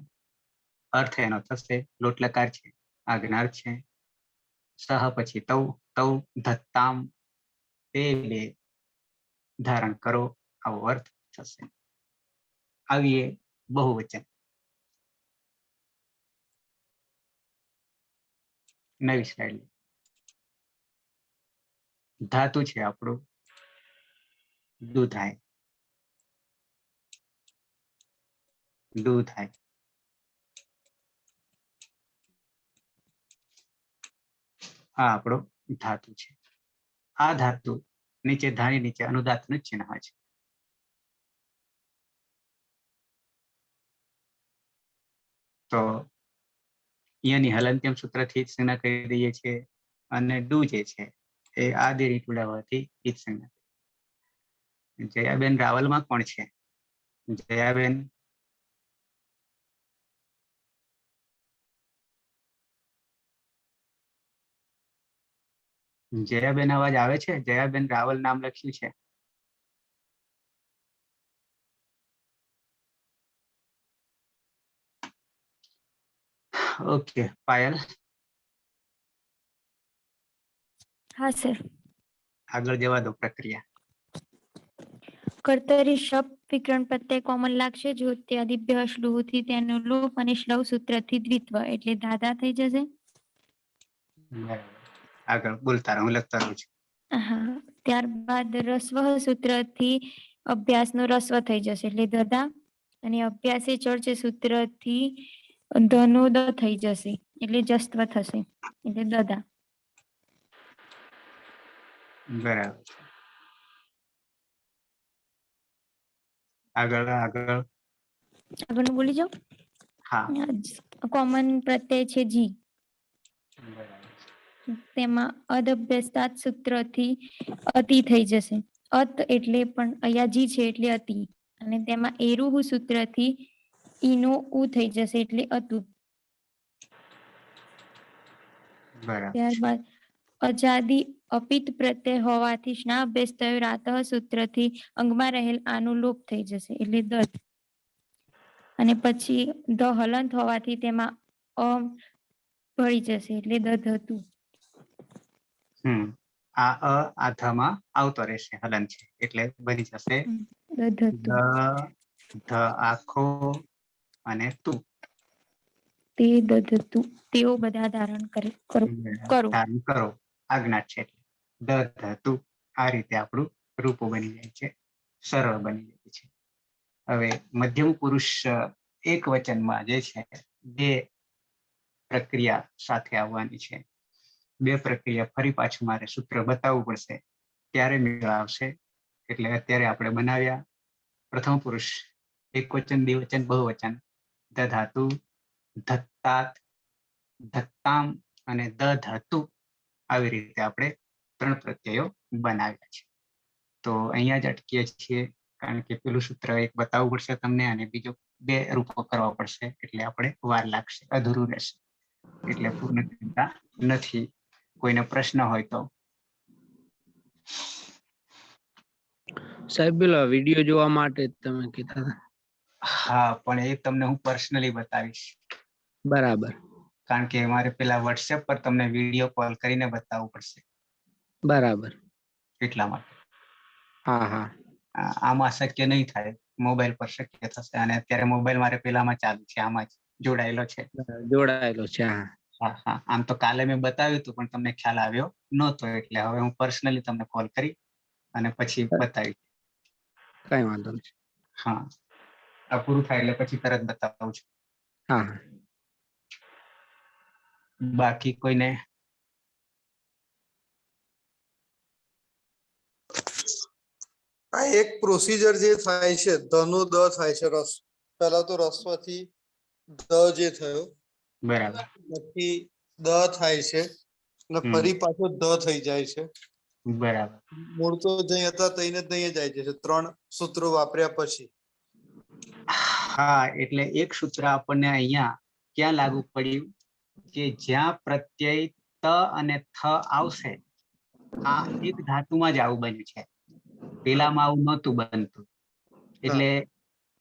અર્થ એનો થશે લોટલકાર છે, આજ્ઞાર છે. સહ પછી તૌ, તૌ ધત્તામ, તે બે ધારણ કરો, આવો અર્થ થશે. આવીએ બહુવચન. નવી સ્લાઇડ. ધાતુ છે આપણું દૂધાય, દૂધાય. આ આપણો ધાતુ છે. આ ધાતુ નીચે ધાની નીચે અનુદાતનું જ ચિહ્ન છે. તો અહીંયાની હલંત્યમ સૂત્રથી જ સંજ્ઞા કરી દઈએ છીએ અને ડુ જે છે એ આદિ રીત ઉડાવવાથી ઈદ સંજ્ઞા. જયાબેન રાવલમાં કોણ છે? જયાબેન, જયાબેન અવાજ આવે છે? જયાબેન રાવલ નામ લખ્યું છે. ઓકે પાયલ, હા સર. આગળ જવા દો પ્રક્રિયા. કર્તરી શપ વિકરણ પ્રત્યય કોમન લાગશે જો તે અધિભ્ય શ્લુથી તેનો લોપ અને શ્લવ સૂત્રથી દ્વિત્વ એટલે દાદા થઈ જશે. બરાબર. આગળ બોલતા રહો, હું લખતા રહું છું. હા, ત્યારબાદ રસ્વ સૂત્રથી અભ્યાસનો રસ્વ થઈ જશે એટલે દદા અને અભ્યાસે ચર્ચે સૂત્રથી ધનો દ થઈ જશે એટલે જસ્ત્વ થશે એટલે દદા. બરાબર. આગળ આગળ. આગળનું બોલી જાઓ. હા. કોમન પ્રત્યય છે જી. બરાબર. તેમાં અદભ્યસ્તાત સૂત્રથી અતિ થઈ જશે. અત એટલે પણ અહીંયા જી છે એટલે અતિ અને તેમાં એરુહુ સૂત્રથી ઈનો ઉ થઈ જશે એટલે અતુ. બરાબર. ત્યારબાદ અજાદી અપિત પ્રત્યય હોવાથી સ્ના અભ્યાસ થયો રાતઃ સૂત્રથી અંગમાં રહેલ આનો લોપ થઈ જશે એટલે દત. અને પછી ધ હલંત હોવાથી તેમાં અ ભળી જશે એટલે દધ હતું. આ આધામાં આવતો રહેશે, હલન છે એટલે બની જશે દધ હતું. ધ આખો અને તું. તે દધ હતું. તેઓ બધા ધારણ કરે કરો. ધારણ કરો આજ્ઞા છે એટલે દ ધાતુ. આ રીતે આપણું રૂપો બની જાય છે, સરળ બની જાય છે. હવે મધ્યમ પુરુષ એક વચનમાં જે છે બે પ્રક્રિયા સાથે આવવાની છે. બે પ્રક્રિયા ફરી પાછું મારે સૂત્ર બતાવવું પડશે ત્યારે મેળ આવશે. એટલે અત્યારે આપણે બનાવ્યા. પ્રથમ પુરુષ એક વચન, દ્વિવચન, બહુવચન. દધાતુ, ધત્તાત, ધત્તામ અને દધાતુ. આવી રીતે આપણે 3 પ્રત્યયો બનાવ્યા છે. તો અહીંયા જ અટકીએ છીએ કારણ કે પેલું સૂત્ર એક બતાવવું પડશે તમને અને બીજું 2 રૂપો કરવા પડશે એટલે આપણે વાર લાગશે, અધૂરું રહેશે. એટલે પૂર્ણ ચિંતા નથી. કોઈને પ્રશ્ન હોય તો. સાહેબ પેલા વિડીયો જોવા માટે તમે કીધા હતા. હા, પણ એ તમને હું પર્સનલી બતાવીશ. બરાબર. કારણ કે મારે પેલા WhatsApp પર તમને વિડીયો કોલ કરીને બતાવવું પડશે. બરાબર. એટલા માટે. હા હા. આમાં શક્ય નહીં થાય, મોબાઈલ પર શક્ય થશે. અને અત્યારે મોબાઈલ મારે પેલામાં ચાલુ છે, આમાં જ જોડાયેલો છે. જોડાયેલો છે. હા, હા હા, આમ તો કાલે મેં બતાવ્યું હતું પણ તમને ખ્યાલ આવ્યો નહોતો, એટલે હવે હું પર્સનલી તમને કોલ કરી અને પછી બતાવી. કઈ વાંધો નથી. હા, આ પૂરું થાય એટલે પછી તરત બતાવું છું. હા હા, બાકી કોઈને? આ એક પ્રોસીજર જે થાય છે, ધનો દ થાય છે. રસ પહેલા તો રસ્વથી દ જે થયો, બરાબર પછી દ થાય છે અને હમ. ફરી પાછો દ થઈ જાય છે. બરાબર. મૂળ તો જઈ હતા તઈને તઈ જાય છે, 3 સૂત્રો વાપર્યા પછી. હા, એટલે એક સૂત્ર આપણને અહીંયા ક્યાં લાગુ પડ્યું કે જ્યાં પ્રત્યય ત અને થ આવશે, આ એક ધાતુમાં જ આવું બન્યું છે, પેલામાં આવું નહોતું બનતું. એટલે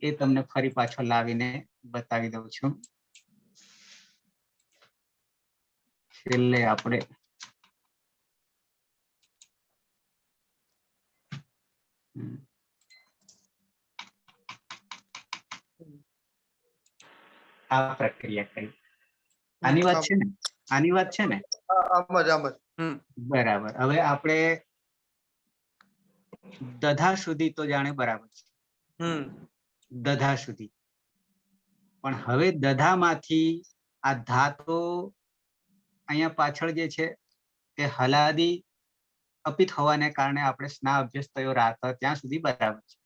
એ તમને ફરી પાછો લાવીને બતાવી દઉં છું. છેલ્લે આપણે આ પ્રક્રિયા કરી. આની વાત છે ને? આની વાત છે ને? આમ જ. બરાબર. હવે આપણે દધા સુધી તો જાણે બરાબર છે, દધા સુધી. પણ હવે દધામાંથી આ ધાતો અહીંયા પાછળ જે છે તે હલાદી અપિત હોવાને કારણે આપણે સ્ના અભ્યાસ થયો રાત ત્યાં સુધી બરાબર છે.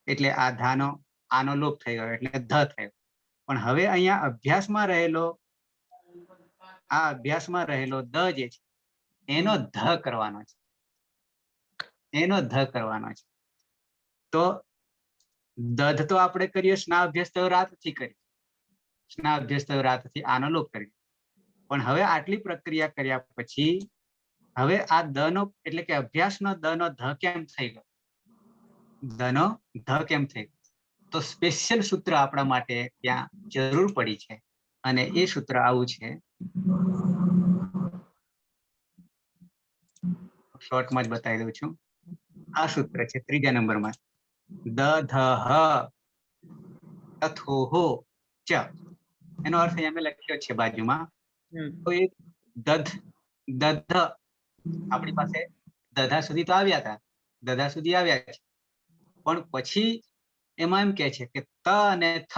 એટલે આ ધાનો આનો લોપ થઈ ગયો એટલે ધ થયો. પણ હવે અહીંયા અભ્યાસમાં રહેલો દ જે છે એનો ધ કરવાનો છે, એનો ધ કરવાનો છે. તો દધ તો આપણે કરીએ સ્ના અભ્યાસ થયો રાતથી કરીએ, સ્ના અભ્યાસ થયો રાતથી આનો લોપ કરીએ. પણ હવે આટલી પ્રક્રિયા કર્યા પછી હવે આ દ નો એટલે કે અભ્યાસનો દ નો ધ કેમ થઈ ગયો, દ નો ધ કેમ થઈ ગયો? તો સ્પેશિયલ સૂત્ર આપણા માટે ત્યાં જરૂર પડી છે, અને એ સૂત્ર આવું છે. શોર્ટમાં જ બતાવી દઉં છું. આ સૂત્ર છે 3જા નંબરમાં, દ ધ હ તથો હો ચ. એનો અર્થ અહીંયા મેં લખ્યો છે બાજુમાં. તો એ દધ આપણી પાસે દધા સુધી તો આવ્યા હતા, દધા સુધી આવ્યા છે. પણ પછી એમાં એમ કે છે કે ત અને થ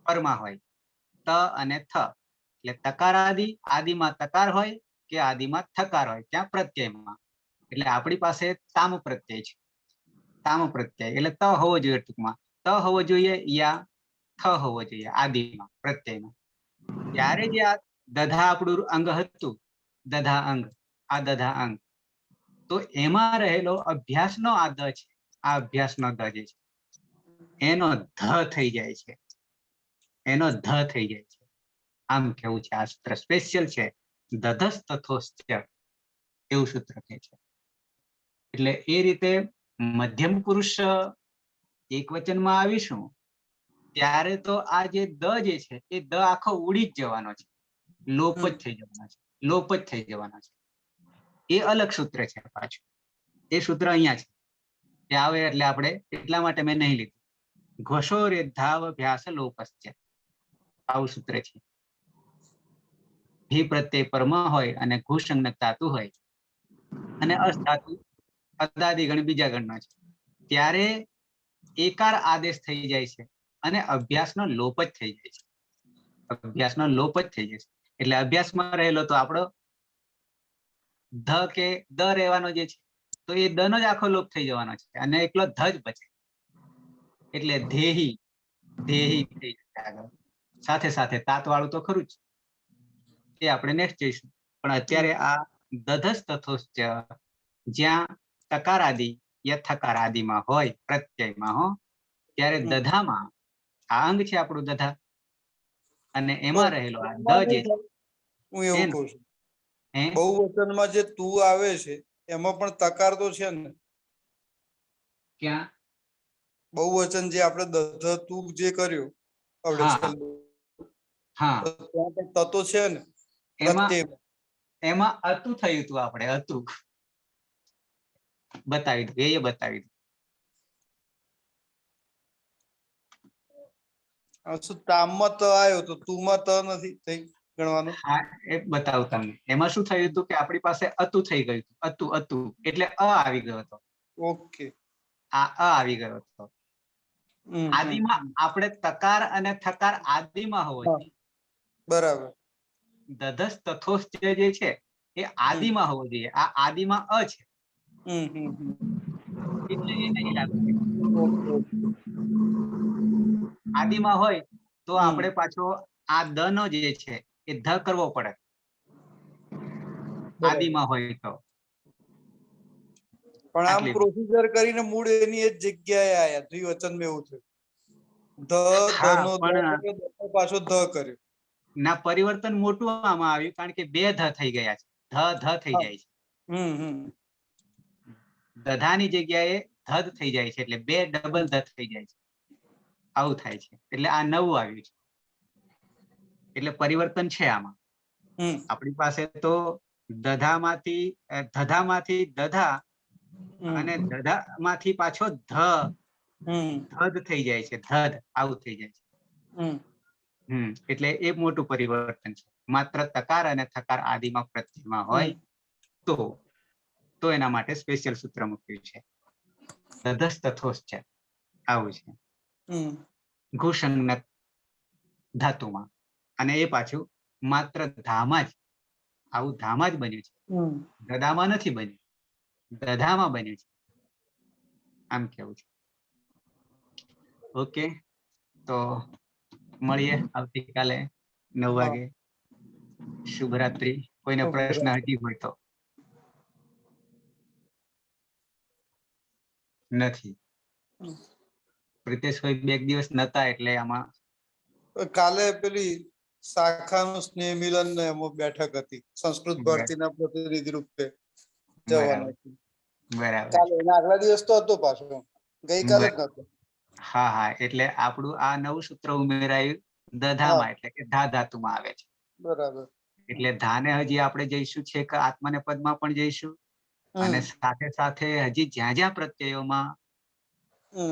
પરમાં હોય, ત અને થ એટલે તકાર આદિમાં તકાર હોય કે આદિમાં થકાર હોય, ત્યાં પ્રત્યયમાં. એટલે આપણી પાસે તામ પ્રત્યય છે, તામ પ્રત્યય એટલે ત હોવો જોઈએ, ટૂંકમાં ત હોવો જોઈએ યા થ હોવો જોઈએ આદિમાં પ્રત્યયમાં. ત્યારે જે આ દધા આપણું અંગ હતું, દધા અંગ, આ દધા અંગ, તો એમાં રહેલો અભ્યાસનો આ દ છે, આ અભ્યાસનો દ જે છે એનો ધ થઈ જાય છે, એનો ધ થઈ જાય છે. આમ કેવું છે, આ સૂત્ર સ્પેશિયલ છે, દધસ તથોસ્ત્ય એવું સૂત્ર કહે છે. એટલે એ રીતે મધ્યમ પુરુષ એક વચનમાં આવીશું ત્યારે તો આ જે દ જે છે એ દ આખો ઉડી જ જવાનો છે, લોપ જ થઈ જવાનો છે, લોપ જ થઈ જવાનો છે. એ અલગ સૂત્ર છે પાછું. એ સૂત્ર અહીંયા છે, એ આવે એટલે આપણે એટલા માટે મેં નહીં લીધું. ઘોષો રેધાવ અભ્યાસ લોપસ્ય, આવું સૂત્ર છે. ભી પ્રત્યય પરમાં હોય અને ઘુસંજ્ઞક ધાતુ હોય અને અસ ધાતુ અદાદિ ગણ બીજા ગણનો છે, ત્યારે એકાર આદેશ થઈ જાય છે અને અભ્યાસનો લોપ જ થઈ જાય છે, અભ્યાસનો લોપ જ થઈ જાય છે. એટલે અભ્યાસમાં રહેલો તો આપણો ધ કે દ રહેવાનો જે છે, તો એ દ નો જ આખો લોપ થઈ જવાનો છે અને એકલો ધ જ બચે. એટલે ધેહી થઈ જશે આગળ. સાથે સાથે તાત વાળું તો ખરું જ, એ આપણે નેક્સ્ટ જઈશું. પણ અત્યારે આ દધસ તથોસ્ત્ય જ્યાં તકાર આદિ યથકાર આદિમાં હોય પ્રત્યયમાં હો, ત્યારે દધામાં આ અંગ છે આપણું દધા, અને એમાં રહેલો આ દ જે છે હું એવું કહું છું, એ બહુવચનમાં જે તું આવે છે એમાં પણ તકાર તો છે ને? ક્યાં? બહુવચન જે આપણે દધ તું જે કર્યું આપણે હા છેલ્લું, હા, ત્યાં પણ તત્વ છે ને એમાં પ્રત્યય? એમાં અતું થયું હતું, આપણે અતું બતાવી દઉં, એ બતાવી દઉં. શું તામમાં ત આવ્યો તો તુમાં ત નથી થઈ ગણવાનું? હા, એ બતાવું તમને. એમાં શું થયું હતું કે આપણી પાસે અતુ થઈ ગયું હતું. અતુ અતુ એટલે અ આવી ગયો હતો. ઓકે. આ અ આવી ગયો હતો. આદિમાં આપણે તકાર અને થકાર આદિમાં હોવો જોઈએ. બરાબર. દધસ તથોસ જે છે એ આદિમાં હોવો જોઈએ. આ આદિમાં અ છે એટલે એ નહીં લાગુ પડે. આદિમાં હોય તો આપણે પાછો આ દ નો જે છે એ ધ કરવો પડે આદિમાં હોય તો. પણ આમ પ્રોસીજર કરીને મૂળ એની એ જ જગ્યાએ આયા દ્વિવચન માં એવું થયું. હા, નો પણ પાછો ધ કર્યો. ના, પરિવર્તન મોટું આમાં આવ્યું કારણ કે બે ધ થઈ ગયા છે. ધ થઈ જાય છે. દધાની જગ્યાએ ધધ થઈ જાય છે એટલે બે ડબલ ધ થઈ જાય છે. આવું થાય છે એટલે આ નવું આવ્યું છે. એટલે પરિવર્તન છે આમાં. આપણી પાસે તો ધધામાંથી દધા અને દધામાંથી પાછો ધધ થઈ જાય છે. ધધ આવું થઈ જાય છે. એટલે એ મોટું પરિવર્તન છે. માત્ર તકાર અને થકાર આદિમાં પ્રત્યયમાં હોય તો એના માટે સ્પેશિયલ સૂત્ર મૂક્યું છે. દધસ તથોસ છે આવું છે. ઘુસંજ્ઞક ધાતુમાં અને એ પાછું માત્ર ધામાં જ આવું ધામાં જ બન્યું છે. દદામાં નથી બન્યું, દધામાં બન્યું છે. આમ કેવું છે. ઓકે, તો મળીએ આવતીકાલે 9 વાગે. શુભરાત્રી. કોઈને પ્રશ્ન હજી હોય તો? નથી. પ્રિતેશભાઈ બે દિવસ નતા એટલે આમાં કાલે પેલી શાખાનું સ્નેહ મિલન ને એમાં બેઠક હતી. સંસ્કૃત ભરતીના પ્રતિનિધિ રૂપે જવાનું હતું. બરાબર. કાલે એના આગલા દિવસ તો હતો પાછો, ગઈકાલે જ નતો. હા, એટલે આપણું આ નવું સૂત્ર ઉમેરાયું દધામાં એટલે કે ધા ધાતુમાં આવે છે. બરાબર. એટલે ધાને હજી આપણે જઈશું છે કે આત્માને પદમાં પણ જઈશું અને સાથે સાથે હજી જ્યાં જ્યાં પ્રત્યયોમાં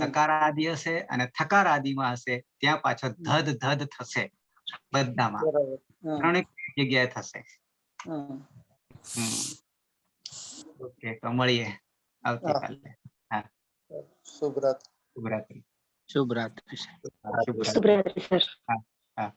તકાર આદિ હશે અને થકાર આદિમાં હશે ત્યાં પાછો ધધ થશે. બધામાં ત્રણેક જગ્યાએ થશે. ઓકે, તો મળીએ આવતીકાલે. હા, શુભરાત્રી. શુભરાત્રી. શુભરાત્રી. શુભરાત્રી. હા.